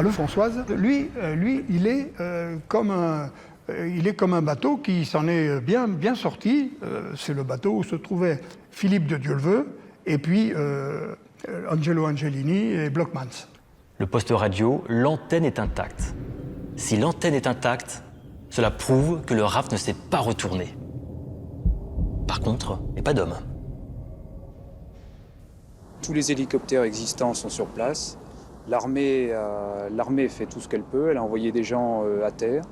Le Françoise, lui, il est comme un bateau qui s'en est bien sorti. C'est le bateau où se trouvaient Philippe de Dieuleveux et puis Angelo Angelini et Blockmans. Le poste radio, l'antenne est intacte. Si l'antenne est intacte, cela prouve que le raft ne s'est pas retourné. Par contre, il n'y a pas d'homme. Tous les hélicoptères existants sont sur place. L'armée fait tout ce qu'elle peut. Elle a envoyé des gens à terre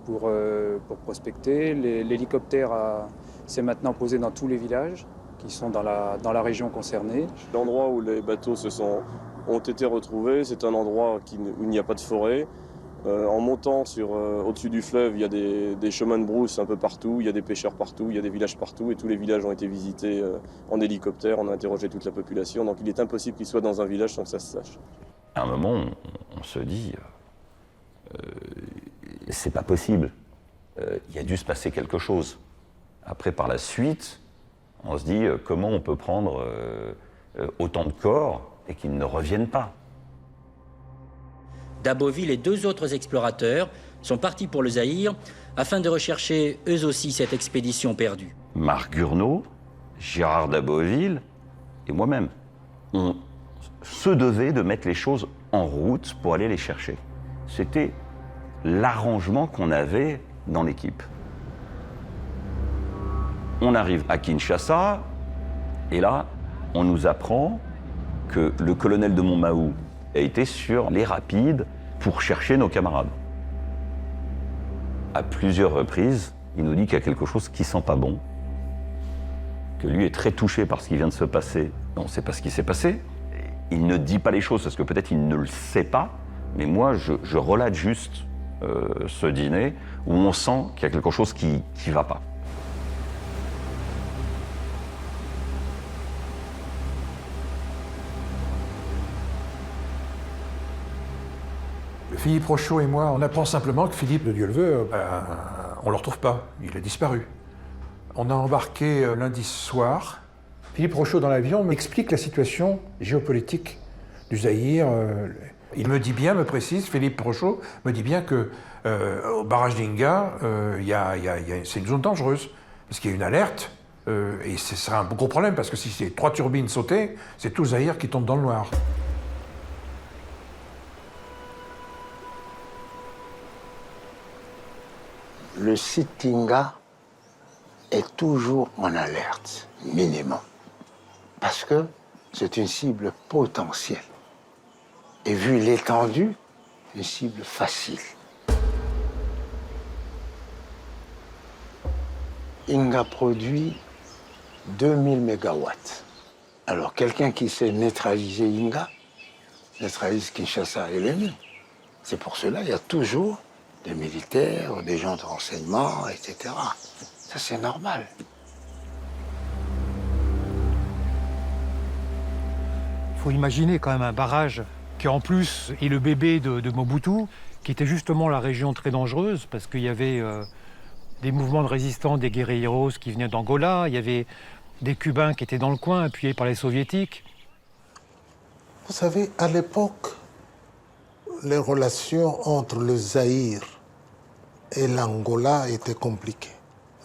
pour prospecter. L'hélicoptère s'est maintenant posé dans tous les villages qui sont dans la région concernée. L'endroit où les bateaux ont été retrouvés, c'est un endroit où il n'y a pas de forêt. En montant au-dessus du fleuve, il y a des chemins de brousse un peu partout, il y a des pêcheurs partout, il y a des villages partout, et tous les villages ont été visités en hélicoptère, on a interrogé toute la population, donc il est impossible qu'ils soient dans un village sans que ça se sache. À un moment, on se dit, c'est pas possible. Il y a dû se passer quelque chose. Après, par la suite, on se dit, comment on peut prendre autant de corps et qu'ils ne reviennent pas? Daboville et 2 autres explorateurs sont partis pour le Zaïre afin de rechercher eux aussi cette expédition perdue. Marc Gurneau, Gérard Daboville et moi-même, on se devait de mettre les choses en route pour aller les chercher. C'était l'arrangement qu'on avait dans l'équipe. On arrive à Kinshasa, et là, on nous apprend que le colonel de Montmahou a été sur les rapides pour chercher nos camarades. À plusieurs reprises, il nous dit qu'il y a quelque chose qui sent pas bon, que lui est très touché par ce qui vient de se passer. On ne sait pas ce qui s'est passé. Il ne dit pas les choses parce que peut-être il ne le sait pas, mais moi, je relate juste ce dîner où on sent qu'il y a quelque chose qui ne va pas. Philippe Rochaud et moi, on apprend simplement que Philippe de Dieuleveux, on ne le retrouve pas, il a disparu. On a embarqué lundi soir. Philippe Rochaud dans l'avion m'explique la situation géopolitique du Zaïre. Il me dit bien, me précise, Philippe Rochaud me dit bien que au barrage d'Inga, c'est une zone dangereuse, parce qu'il y a une alerte, et ce sera un gros problème, parce que si ces 3 turbines sautaient, c'est tout le Zaïre qui tombe dans le noir. Le site Tinga est toujours en alerte, minimum, parce que c'est une cible potentielle. Et vu l'étendue, une cible facile. Inga produit 2000 mégawatts. Alors quelqu'un qui sait neutraliser Inga, neutralise Kinshasa et l'ennemi. C'est pour cela qu'il y a toujours des militaires, des gens de renseignement, etc. Ça, c'est normal. Il faut imaginer quand même un barrage qui, en plus, est le bébé de Mobutu, qui était justement la région très dangereuse, parce qu'il y avait des mouvements de résistance, des guérilleros qui venaient d'Angola, il y avait des Cubains qui étaient dans le coin, appuyés par les Soviétiques. Vous savez, à l'époque, les relations entre le Zaïre et l'Angola étaient compliquées.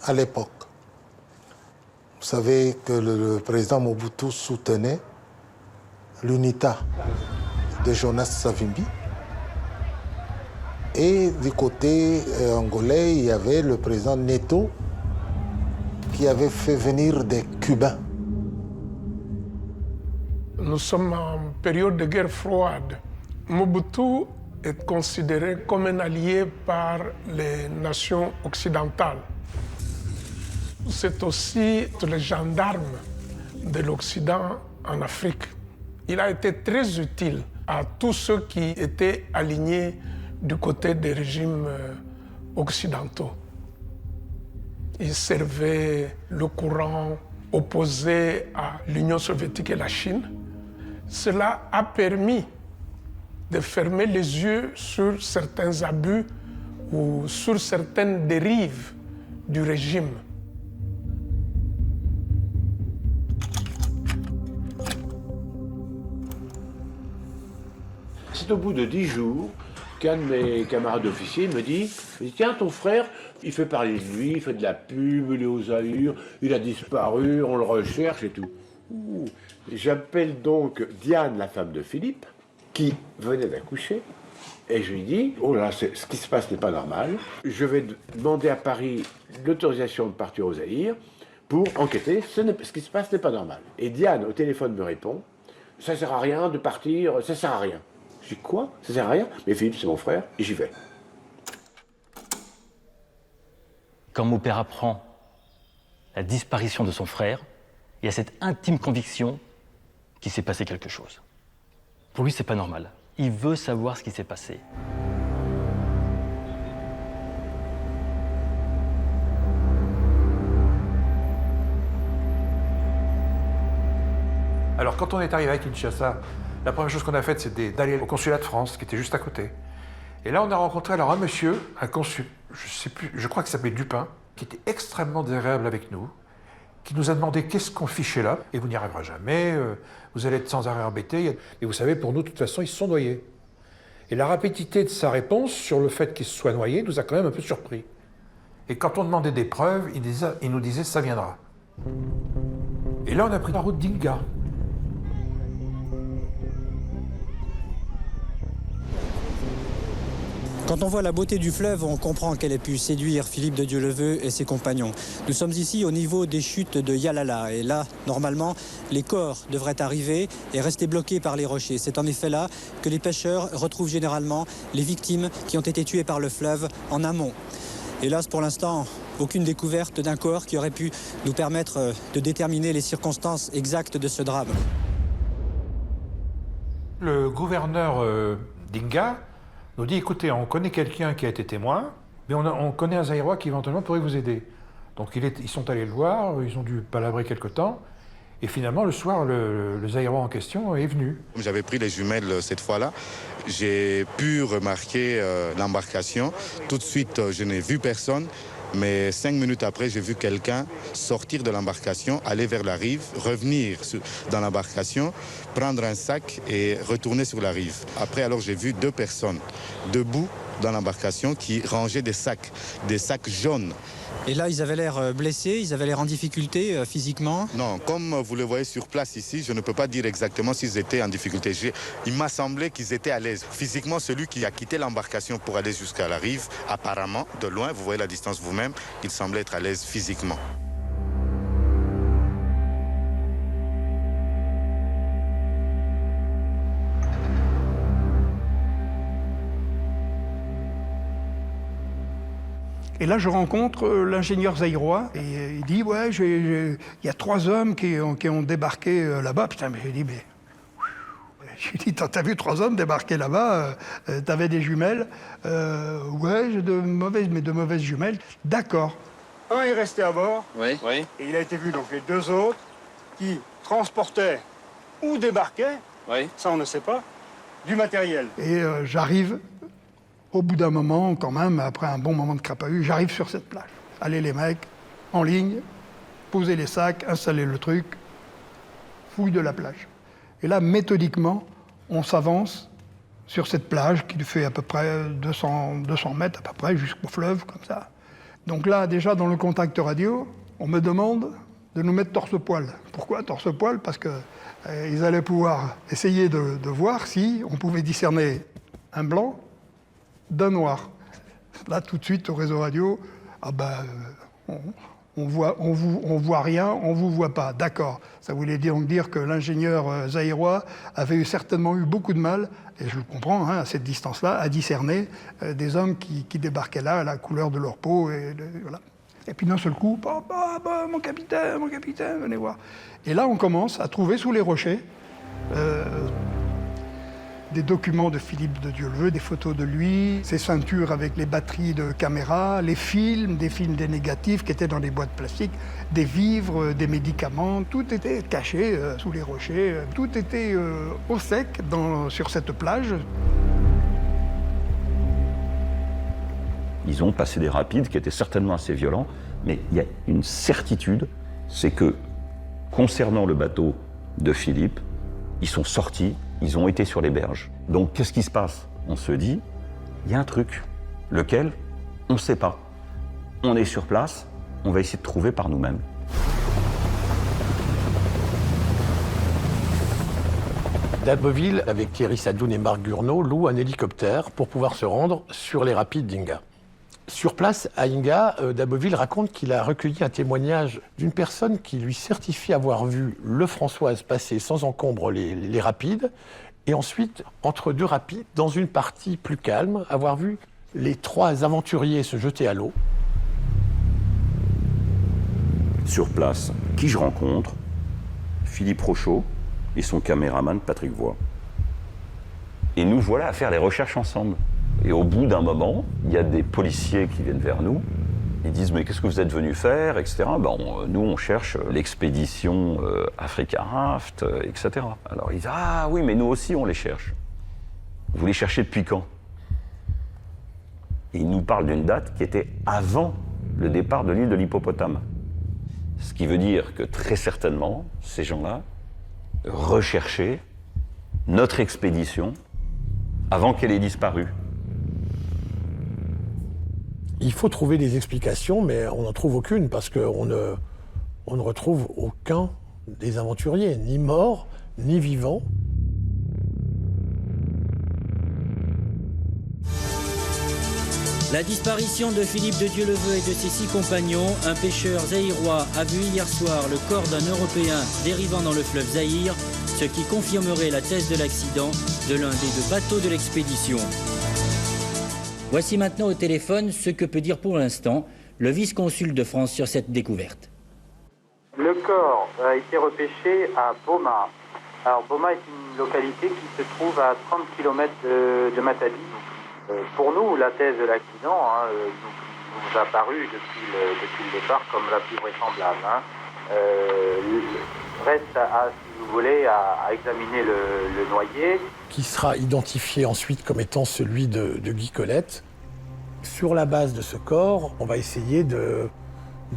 À l'époque. Vous savez que le président Mobutu soutenait l'UNITA de Jonas Savimbi. Et du côté angolais, il y avait le président Neto qui avait fait venir des Cubains. Nous sommes en période de guerre froide. Mobutu est considéré comme un allié par les nations occidentales. C'est aussi le gendarme de l'Occident en Afrique. Il a été très utile à tous ceux qui étaient alignés du côté des régimes occidentaux. Il servait le courant opposé à l'Union soviétique et la Chine. Cela a permis de fermer les yeux sur certains abus ou sur certaines dérives du régime. C'est au bout de 10 jours qu'un de mes camarades officiers me dit « Tiens, ton frère, il fait parler de lui, il fait de la pub, il est au Zaïre, il a disparu, on le recherche et tout. » J'appelle donc Diane, la femme de Philippe, qui venait d'accoucher, et je lui dis « Oh là, ce qui se passe n'est pas normal. Je vais demander à Paris l'autorisation de partir au Zaïre pour enquêter. Ce qui se passe n'est pas normal. » Et Diane, au téléphone, me répond « Ça sert à rien de partir, ça sert à rien. » Je dis « Quoi? Ça sert à rien? Mais Philippe, c'est mon frère, et j'y vais. » Quand mon père apprend la disparition de son frère, il y a cette intime conviction qu'il s'est passé quelque chose. Pour lui, c'est pas normal. Il veut savoir ce qui s'est passé. Alors, quand on est arrivé à Kinshasa, la première chose qu'on a faite, c'est d'aller au consulat de France, qui était juste à côté. Et là, on a rencontré alors un monsieur, un consul, je sais plus, je crois qu'il s'appelait Dupin, qui était extrêmement désagréable avec nous, qui nous a demandé qu'est-ce qu'on fichait là, et vous n'y arriverez jamais, vous allez être sans arrêt embêté. Et vous savez, pour nous, de toute façon, ils se sont noyés. Et la rapidité de sa réponse sur le fait qu'ils se soient noyés nous a quand même un peu surpris. Et quand on demandait des preuves, il nous disait « ça viendra ». Et là, on a pris la route d'Inga. Quand on voit la beauté du fleuve, on comprend qu'elle ait pu séduire Philippe de Dieuleveux et ses compagnons. Nous sommes ici au niveau des chutes de Yalala. Et là, normalement, les corps devraient arriver et rester bloqués par les rochers. C'est en effet là que les pêcheurs retrouvent généralement les victimes qui ont été tuées par le fleuve en amont. Hélas, pour l'instant, aucune découverte d'un corps qui aurait pu nous permettre de déterminer les circonstances exactes de ce drame. Le gouverneur d'Inga nous dit, écoutez, on connaît quelqu'un qui a été témoin, mais on connaît un Zaïrois qui éventuellement pourrait vous aider. Donc ils sont allés le voir, ils ont dû palabrer quelque temps, et finalement le soir, le Zaïrois en question est venu. J'avais pris les jumelles cette fois-là, j'ai pu remarquer l'embarcation. Tout de suite, je n'ai vu personne, mais 5 minutes après, j'ai vu quelqu'un sortir de l'embarcation, aller vers la rive, revenir dans l'embarcation, prendre un sac et retourner sur la rive. Après, alors, j'ai vu 2 personnes debout dans l'embarcation qui rangeaient des sacs jaunes. Et là, ils avaient l'air blessés, ils avaient l'air en difficulté physiquement? Non, comme vous le voyez sur place ici, je ne peux pas dire exactement s'ils étaient en difficulté. Il m'a semblé qu'ils étaient à l'aise. Physiquement, celui qui a quitté l'embarcation pour aller jusqu'à la rive, apparemment, de loin, vous voyez la distance vous-même, il semblait être à l'aise physiquement. Et là, je rencontre l'ingénieur zaïrois et il dit, ouais, il y a 3 hommes qui ont débarqué là-bas. Putain, mais j'ai dit, mais... J'ai dit, t'as vu 3 hommes débarquer là-bas, t'avais des jumelles. Ouais, j'ai de mauvaises jumelles. D'accord. Un est resté à bord. Oui. Et il a été vu, donc les 2 autres, qui transportaient ou débarquaient, ça on ne sait pas, du matériel. Et j'arrive... Au bout d'un moment, quand même, après un bon moment de crapahut, j'arrive sur cette plage. Allez les mecs, en ligne, posez les sacs, installez le truc, fouille de la plage. Et là, méthodiquement, on s'avance sur cette plage qui fait à peu près 200 mètres à peu près jusqu'au fleuve, comme ça. Donc là, déjà, dans le contact radio, on me demande de nous mettre torse-poil. Pourquoi torse-poil? Parce qu'ils allaient pouvoir essayer de voir si on pouvait discerner un blanc d'un noir. Là, tout de suite, au réseau radio, on voit rien, on vous voit pas. D'accord. Ça voulait donc dire que l'ingénieur zaïrois avait certainement eu beaucoup de mal, et je le comprends, à cette distance-là, à discerner des hommes qui débarquaient là à la couleur de leur peau. Voilà. Et puis d'un seul coup, mon capitaine, venez voir. Et là, on commence à trouver sous les rochers des documents de Philippe de Dieuleveux, des photos de lui, ses ceintures avec les batteries de caméra, les films, des négatifs qui étaient dans des boîtes plastiques, des vivres, des médicaments, tout était caché sous les rochers, tout était au sec sur cette plage. Ils ont passé des rapides qui étaient certainement assez violents, mais il y a une certitude, c'est que concernant le bateau de Philippe, ils sont sortis, ils ont été sur les berges. Donc qu'est-ce qui se passe? On se dit, il y a un truc. Lequel? On ne sait pas. On est sur place, on va essayer de trouver par nous-mêmes. Daboville, avec Thierry Sadoun et Marc Gurnaud, loue un hélicoptère pour pouvoir se rendre sur les rapides d'Inga. Sur place, à Inga, Daboville raconte qu'il a recueilli un témoignage d'une personne qui lui certifie avoir vu le Françoise passer sans encombre les rapides, et ensuite, entre 2 rapides, dans une partie plus calme, avoir vu les 3 aventuriers se jeter à l'eau. Sur place, qui je rencontre? Philippe Rochaud et son caméraman Patrick Voix. Et nous voilà à faire les recherches ensemble. Et au bout d'un moment, il y a des policiers qui viennent vers nous. Ils disent « Mais qu'est-ce que vous êtes venus faire ?» etc. Nous, on cherche l'expédition Africa Raft, etc. Alors ils disent « Ah oui, mais nous aussi, on les cherche. » Vous les cherchez depuis quand? Et ils nous parlent d'une date qui était avant le départ de l'île de l'Hippopotame. Ce qui veut dire que très certainement, ces gens-là recherchaient notre expédition avant qu'elle ait disparu. Il faut trouver des explications, mais on n'en trouve aucune, parce qu'on ne retrouve aucun des aventuriers, ni mort, ni vivant. La disparition de Philippe de Dieuleveux et de ses 6 compagnons, un pêcheur zaïrois a vu hier soir le corps d'un Européen dérivant dans le fleuve Zaïre, ce qui confirmerait la thèse de l'accident de l'un des 2 bateaux de l'expédition. Voici maintenant au téléphone ce que peut dire pour l'instant le vice-consul de France sur cette découverte. Le corps a été repêché à Boma. Alors Boma est une localité qui se trouve à 30 km de Matadi. Pour nous, la thèse de l'accident nous a paru depuis le départ comme la plus vraisemblable. Reste, si vous voulez, à examiner le noyé. Qui sera identifié ensuite comme étant celui de Guy Colette. Sur la base de ce corps, on va essayer de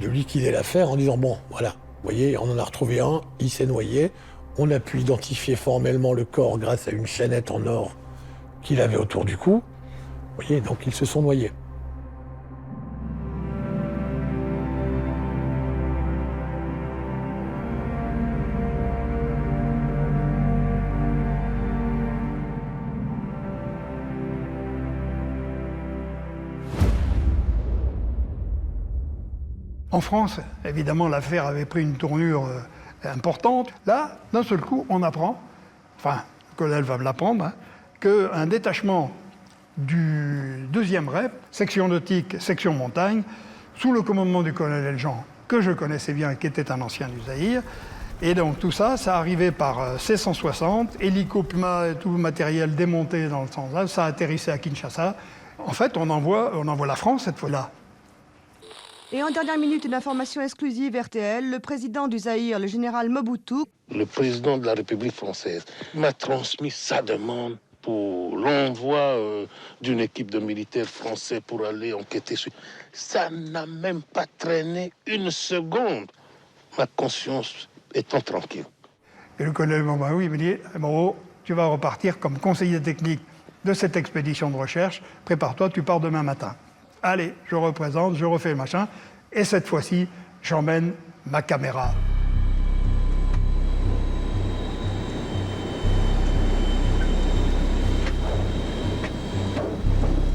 liquider l'affaire en disant, bon, voilà, vous voyez, on en a retrouvé un, il s'est noyé. On a pu identifier formellement le corps grâce à une chaînette en or qu'il avait autour du cou. Vous voyez, donc ils se sont noyés. En France, évidemment, l'affaire avait pris une tournure importante. Là, d'un seul coup, on apprend, enfin, le colonel va me l'apprendre, qu'un détachement du 2e REP, section nautique, section montagne, sous le commandement du colonel Jean, que je connaissais bien et qui était un ancien du Zaïre. Et donc tout ça, ça arrivait par C-160, hélico Puma et tout le matériel démonté dans le sens là, ça atterrissait à Kinshasa. En fait, on envoie la France cette fois-là. Et en dernière minute, une information exclusive RTL, le président du Zaïre, le général Mobutu. Le président de la République française m'a transmis sa demande pour l'envoi d'une équipe de militaires français pour aller enquêter sur... Ça n'a même pas traîné une seconde, ma conscience étant tranquille. Et le colonel Mobaoui me dit, Moreau, tu vas repartir comme conseiller technique de cette expédition de recherche, prépare-toi, tu pars demain matin. Allez, je représente, je refais le machin, et cette fois-ci, j'emmène ma caméra.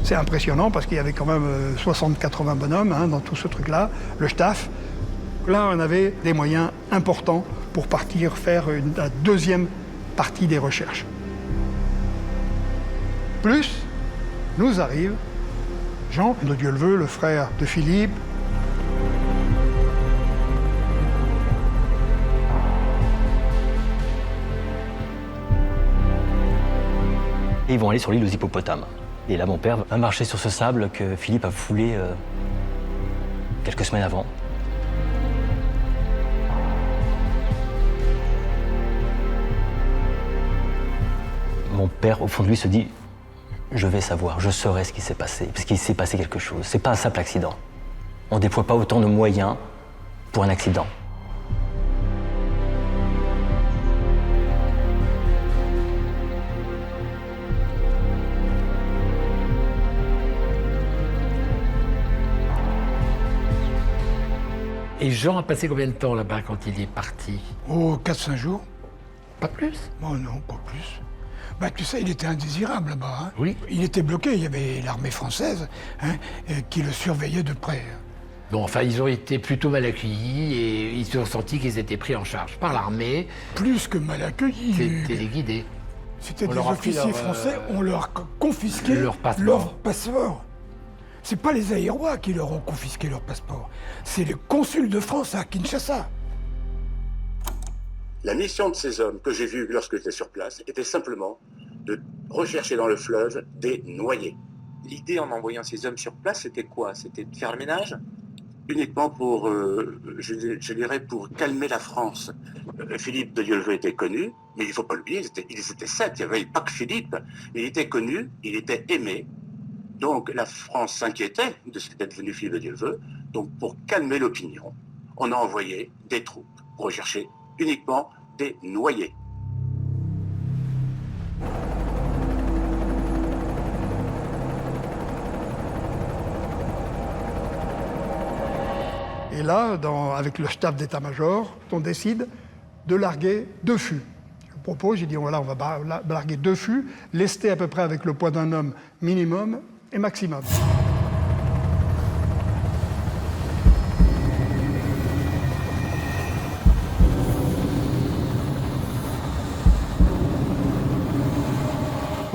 C'est impressionnant parce qu'il y avait quand même 60-80 bonhommes dans tout ce truc-là, le staff. Là, on avait des moyens importants pour partir faire la 2e partie des recherches. Plus, nous arrive Jean de Dieuleveux, le frère de Philippe. Et ils vont aller sur l'île aux hippopotames. Et là, mon père va marcher sur ce sable que Philippe a foulé quelques semaines avant. Mon père, au fond de lui, se dit « Je vais savoir, je saurai ce qui s'est passé, parce qu'il s'est passé quelque chose. C'est pas un simple accident. On ne déploie pas autant de moyens pour un accident. » Et Jean a passé combien de temps là-bas quand il est parti? Oh, 4-5 jours. Pas plus? Oh non, pas plus. Bah, tu sais, il était indésirable là-bas. Hein. Oui. Il était bloqué, il y avait l'armée française qui le surveillait de près. Bon, enfin, ils ont été plutôt mal accueillis et ils se sont sentis qu'ils étaient pris en charge par l'armée. Plus que mal accueillis. C'était les guidés. C'était des officiers français, on leur confisquait leur passeport. C'est pas les Zaïrois qui leur ont confisqué leur passeport, c'est le consul de France à Kinshasa. La mission de ces hommes que j'ai vus lorsque j'étais sur place était simplement de rechercher dans le fleuve des noyés. L'idée en envoyant ces hommes sur place, c'était quoi? C'était de faire le ménage? Uniquement pour, je dirais, pour calmer la France. Philippe de Dieuleveux était connu, mais il ne faut pas l'oublier, ils étaient 7, il n'y avait pas que Philippe. Il était connu, il était aimé. Donc la France s'inquiétait de ce qu'était devenu Philippe de Dieuleveux. Donc pour calmer l'opinion, on a envoyé des troupes pour rechercher uniquement des noyés. Et là, avec le staff d'état-major, on décide de larguer 2 fûts. Je propose, j'ai dit voilà, on va larguer 2 fûts, lestés à peu près avec le poids d'un homme minimum et maximum.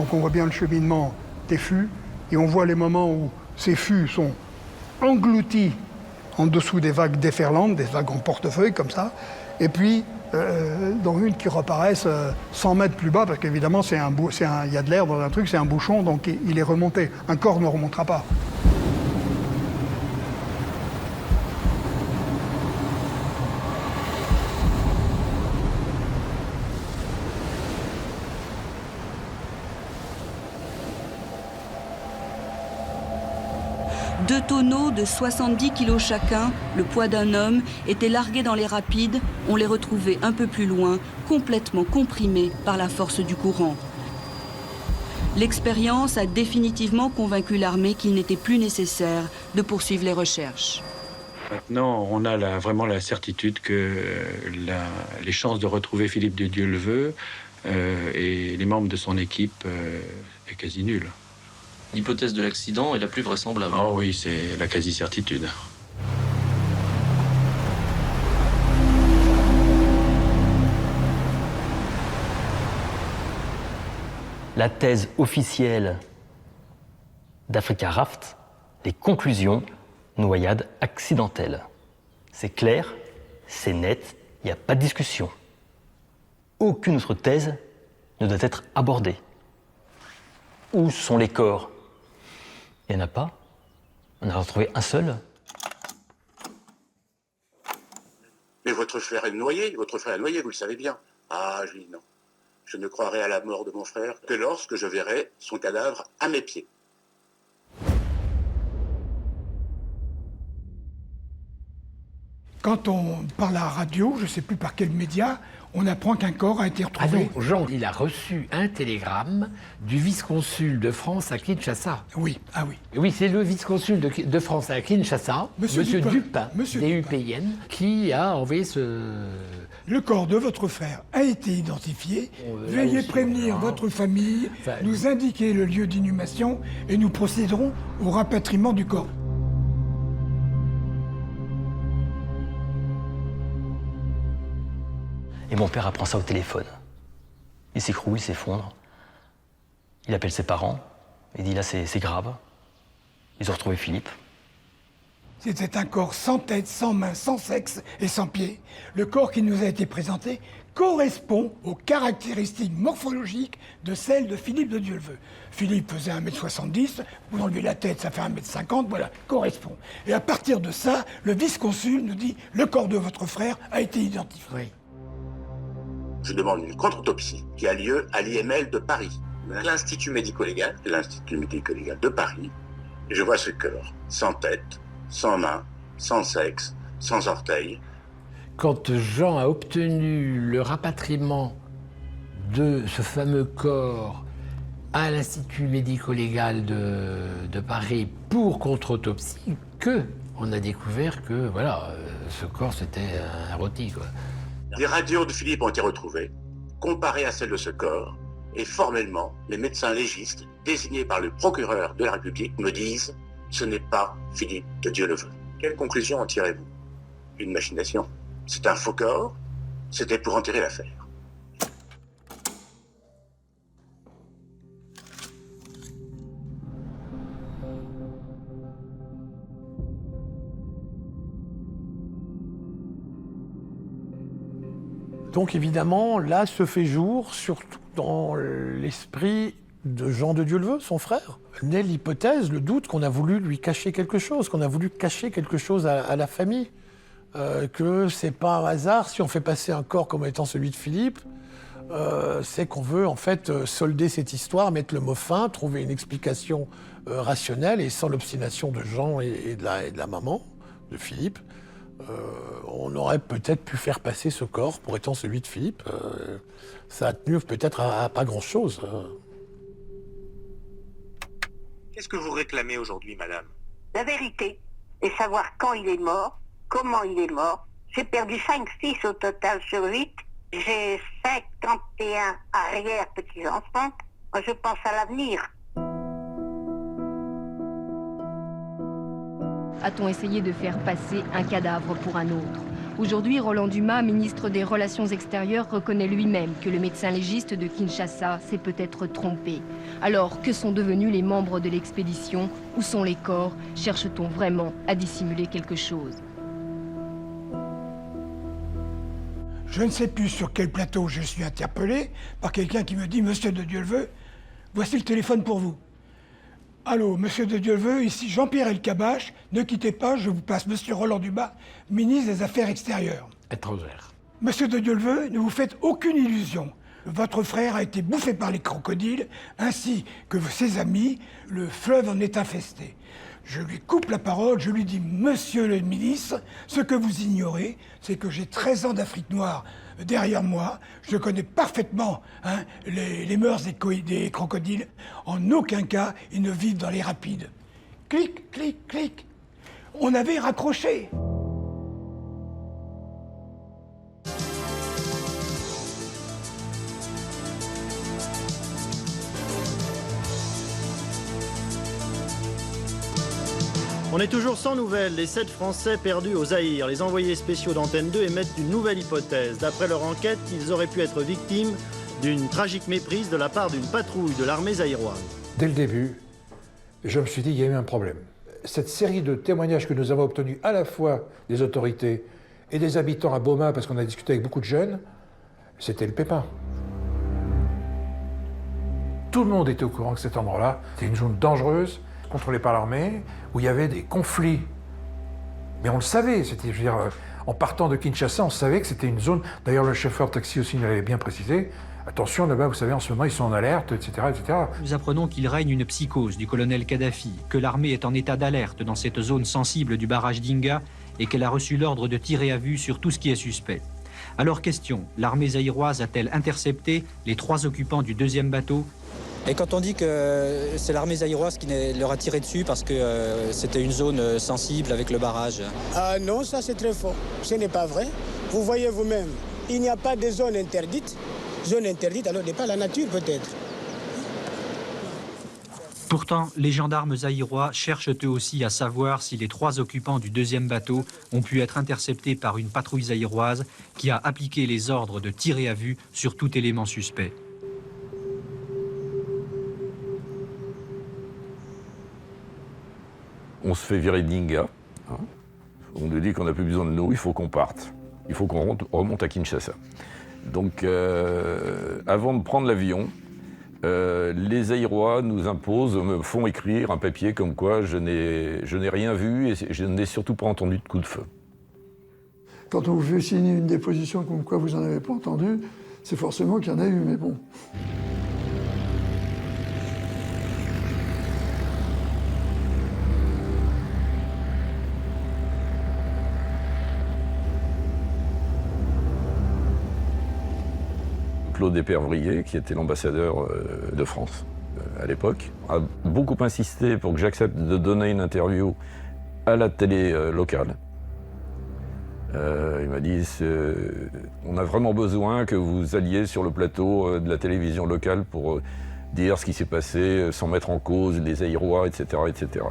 Donc on voit bien le cheminement des fûts, et on voit les moments où ces fûts sont engloutis en dessous des vagues déferlantes, des vagues en portefeuille comme ça, et puis dans une qui reparaissent 100 mètres plus bas, parce qu'évidemment il y a de l'air dans un truc, c'est un bouchon, donc il est remonté. Un corps ne remontera pas. Deux tonneaux de 70 kilos chacun, le poids d'un homme, étaient largués dans les rapides. On les retrouvait un peu plus loin, complètement comprimés par la force du courant. L'expérience a définitivement convaincu l'armée qu'il n'était plus nécessaire de poursuivre les recherches. Maintenant, on a vraiment la certitude que les chances de retrouver Philippe de Dieuleveux et les membres de son équipe est quasi nulle. L'hypothèse de l'accident est la plus vraisemblable. Oh oui, c'est la quasi-certitude. La thèse officielle d'Africa Raft, les conclusions, noyade accidentelle. C'est clair, c'est net, il n'y a pas de discussion. Aucune autre thèse ne doit être abordée. Où sont les corps ? Il n'y en a pas. On a retrouvé un seul. Mais votre frère est noyé, vous le savez bien. Ah, je dis non. Je ne croirai à la mort de mon frère que lorsque je verrai son cadavre à mes pieds. Quand on parle à la radio, je ne sais plus par quel média, on apprend qu'un corps a été retrouvé. Ah non, Jean, il a reçu un télégramme du vice-consul de France à Kinshasa. Oui, ah oui. Oui, c'est le vice-consul de France à Kinshasa, Monsieur Dupin, D-U-P-I-N, qui a envoyé ce... Le corps de votre frère a été identifié. Veuillez prévenir votre famille, nous indiquer le lieu d'inhumation et nous procéderons au rapatriement du corps. Et mon père apprend ça au téléphone. Il s'écroule, il s'effondre. Il appelle ses parents. Il dit là, c'est grave. Ils ont retrouvé Philippe. C'était un corps sans tête, sans main, sans sexe et sans pied. Le corps qui nous a été présenté correspond aux caractéristiques morphologiques de celles de Philippe de Dieuleveux. Philippe faisait 1m70, vous enlevez la tête, ça fait 1m50, voilà, correspond. Et à partir de ça, le vice-consul nous dit « le corps de votre frère a été identifié ». Oui. Je demande une contre-autopsie qui a lieu à l'IML de Paris, l'Institut médico-légal de Paris. Je vois ce corps, sans tête, sans main, sans sexe, sans orteil. Quand Jean a obtenu le rapatriement de ce fameux corps à l'Institut médico-légal de Paris pour contre-autopsie, on a découvert que voilà, ce corps c'était un rôti, quoi. Les radios de Philippe ont été retrouvées, comparées à celles de ce corps, et formellement, les médecins légistes, désignés par le procureur de la République, me disent « ce n'est pas Philippe de Dieuleveux ». Quelle conclusion en tirez-vous? Une machination. C'est un faux corps, c'était pour enterrer l'affaire. Donc évidemment, là se fait jour, surtout dans l'esprit de Jean de Dieuleveux, son frère, naît l'hypothèse, le doute qu'on a voulu lui cacher quelque chose, qu'on a voulu cacher quelque chose à la famille, que c'est pas un hasard si on fait passer un corps comme étant celui de Philippe, c'est qu'on veut en fait solder cette histoire, mettre le mot fin, trouver une explication rationnelle et sans l'obstination de Jean et de la maman de Philippe. On aurait peut-être pu faire passer ce corps pour étant celui de Philippe. Ça a tenu peut-être à pas grand-chose. Qu'est-ce que vous réclamez aujourd'hui, madame? La vérité, et savoir quand il est mort, comment il est mort. J'ai perdu 5 fils au total sur 8. J'ai 51 arrière-petits-enfants. Moi, je pense à l'avenir. A-t-on essayé de faire passer un cadavre pour un autre? Aujourd'hui, Roland Dumas, ministre des Relations extérieures, reconnaît lui-même que le médecin légiste de Kinshasa s'est peut-être trompé. Alors, que sont devenus les membres de l'expédition? Où sont les corps? Cherche-t-on vraiment à dissimuler quelque chose? Je ne sais plus sur quel plateau je suis interpellé par quelqu'un qui me dit « Monsieur de Dieuleveux, voici le téléphone pour vous. » Allô, Monsieur de Dieuleveux, ici Jean-Pierre Elkabbach. Ne quittez pas, je vous passe Monsieur Roland Dumas, ministre des Affaires extérieures. Étrangère. Monsieur de Dieuleveux, ne vous faites aucune illusion. Votre frère a été bouffé par les crocodiles, ainsi que ses amis. Le fleuve en est infesté. Je lui coupe la parole, je lui dis « Monsieur le ministre, ce que vous ignorez, c'est que j'ai 13 ans d'Afrique noire derrière moi. Je connais parfaitement les mœurs des crocodiles. En aucun cas, ils ne vivent dans les rapides. » Clic, clic, clic. On avait raccroché. On est toujours sans nouvelles. Les 7 Français perdus au Zaïre. Les envoyés spéciaux d'Antenne 2 émettent une nouvelle hypothèse. D'après leur enquête, ils auraient pu être victimes d'une tragique méprise de la part d'une patrouille de l'armée zaïroise. Dès le début, je me suis dit qu'il y a eu un problème. Cette série de témoignages que nous avons obtenus à la fois des autorités et des habitants à Boma, parce qu'on a discuté avec beaucoup de jeunes, c'était le pépin. Tout le monde était au courant que cet endroit-là, c'était une zone dangereuse, contrôlée par l'armée, où il y avait des conflits. Mais on le savait, c'était, je veux dire, en partant de Kinshasa, on savait que c'était une zone... D'ailleurs, le chauffeur de taxi aussi nous l'avait bien précisé. Attention, là-bas, vous savez, en ce moment, ils sont en alerte, etc., etc. Nous apprenons qu'il règne une psychose du colonel Kadhafi, que l'armée est en état d'alerte dans cette zone sensible du barrage d'Inga et qu'elle a reçu l'ordre de tirer à vue sur tout ce qui est suspect. Alors, question, l'armée zaïroise a-t-elle intercepté les 3 occupants du 2e bateau? Et quand on dit que c'est l'armée zaïroise qui leur a tiré dessus parce que c'était une zone sensible avec le barrage. Ah non, ça c'est très faux. Ce n'est pas vrai. Vous voyez vous-même, il n'y a pas de zone interdite. Zone interdite, alors n'est pas la nature peut-être. Pourtant, les gendarmes zaïrois cherchent eux aussi à savoir si les 3 occupants du 2e bateau ont pu être interceptés par une patrouille zaïroise qui a appliqué les ordres de tirer à vue sur tout élément suspect. On se fait virer d'Inga. On nous dit qu'on n'a plus besoin de nous, il faut qu'on parte. Il faut qu'on remonte à Kinshasa. Donc, avant de prendre l'avion, les Zaïrois nous imposent, me font écrire un papier comme quoi je n'ai rien vu et je n'ai surtout pas entendu de coup de feu. Quand on vous fait signer une déposition comme quoi vous n'en avez pas entendu, c'est forcément qu'il y en a eu, mais bon. Claude Épervrier, qui était l'ambassadeur de France à l'époque, a beaucoup insisté pour que j'accepte de donner une interview à la télé locale. Il m'a dit on a vraiment besoin que vous alliez sur le plateau de la télévision locale pour dire ce qui s'est passé sans mettre en cause les Zaïrois, etc., etc.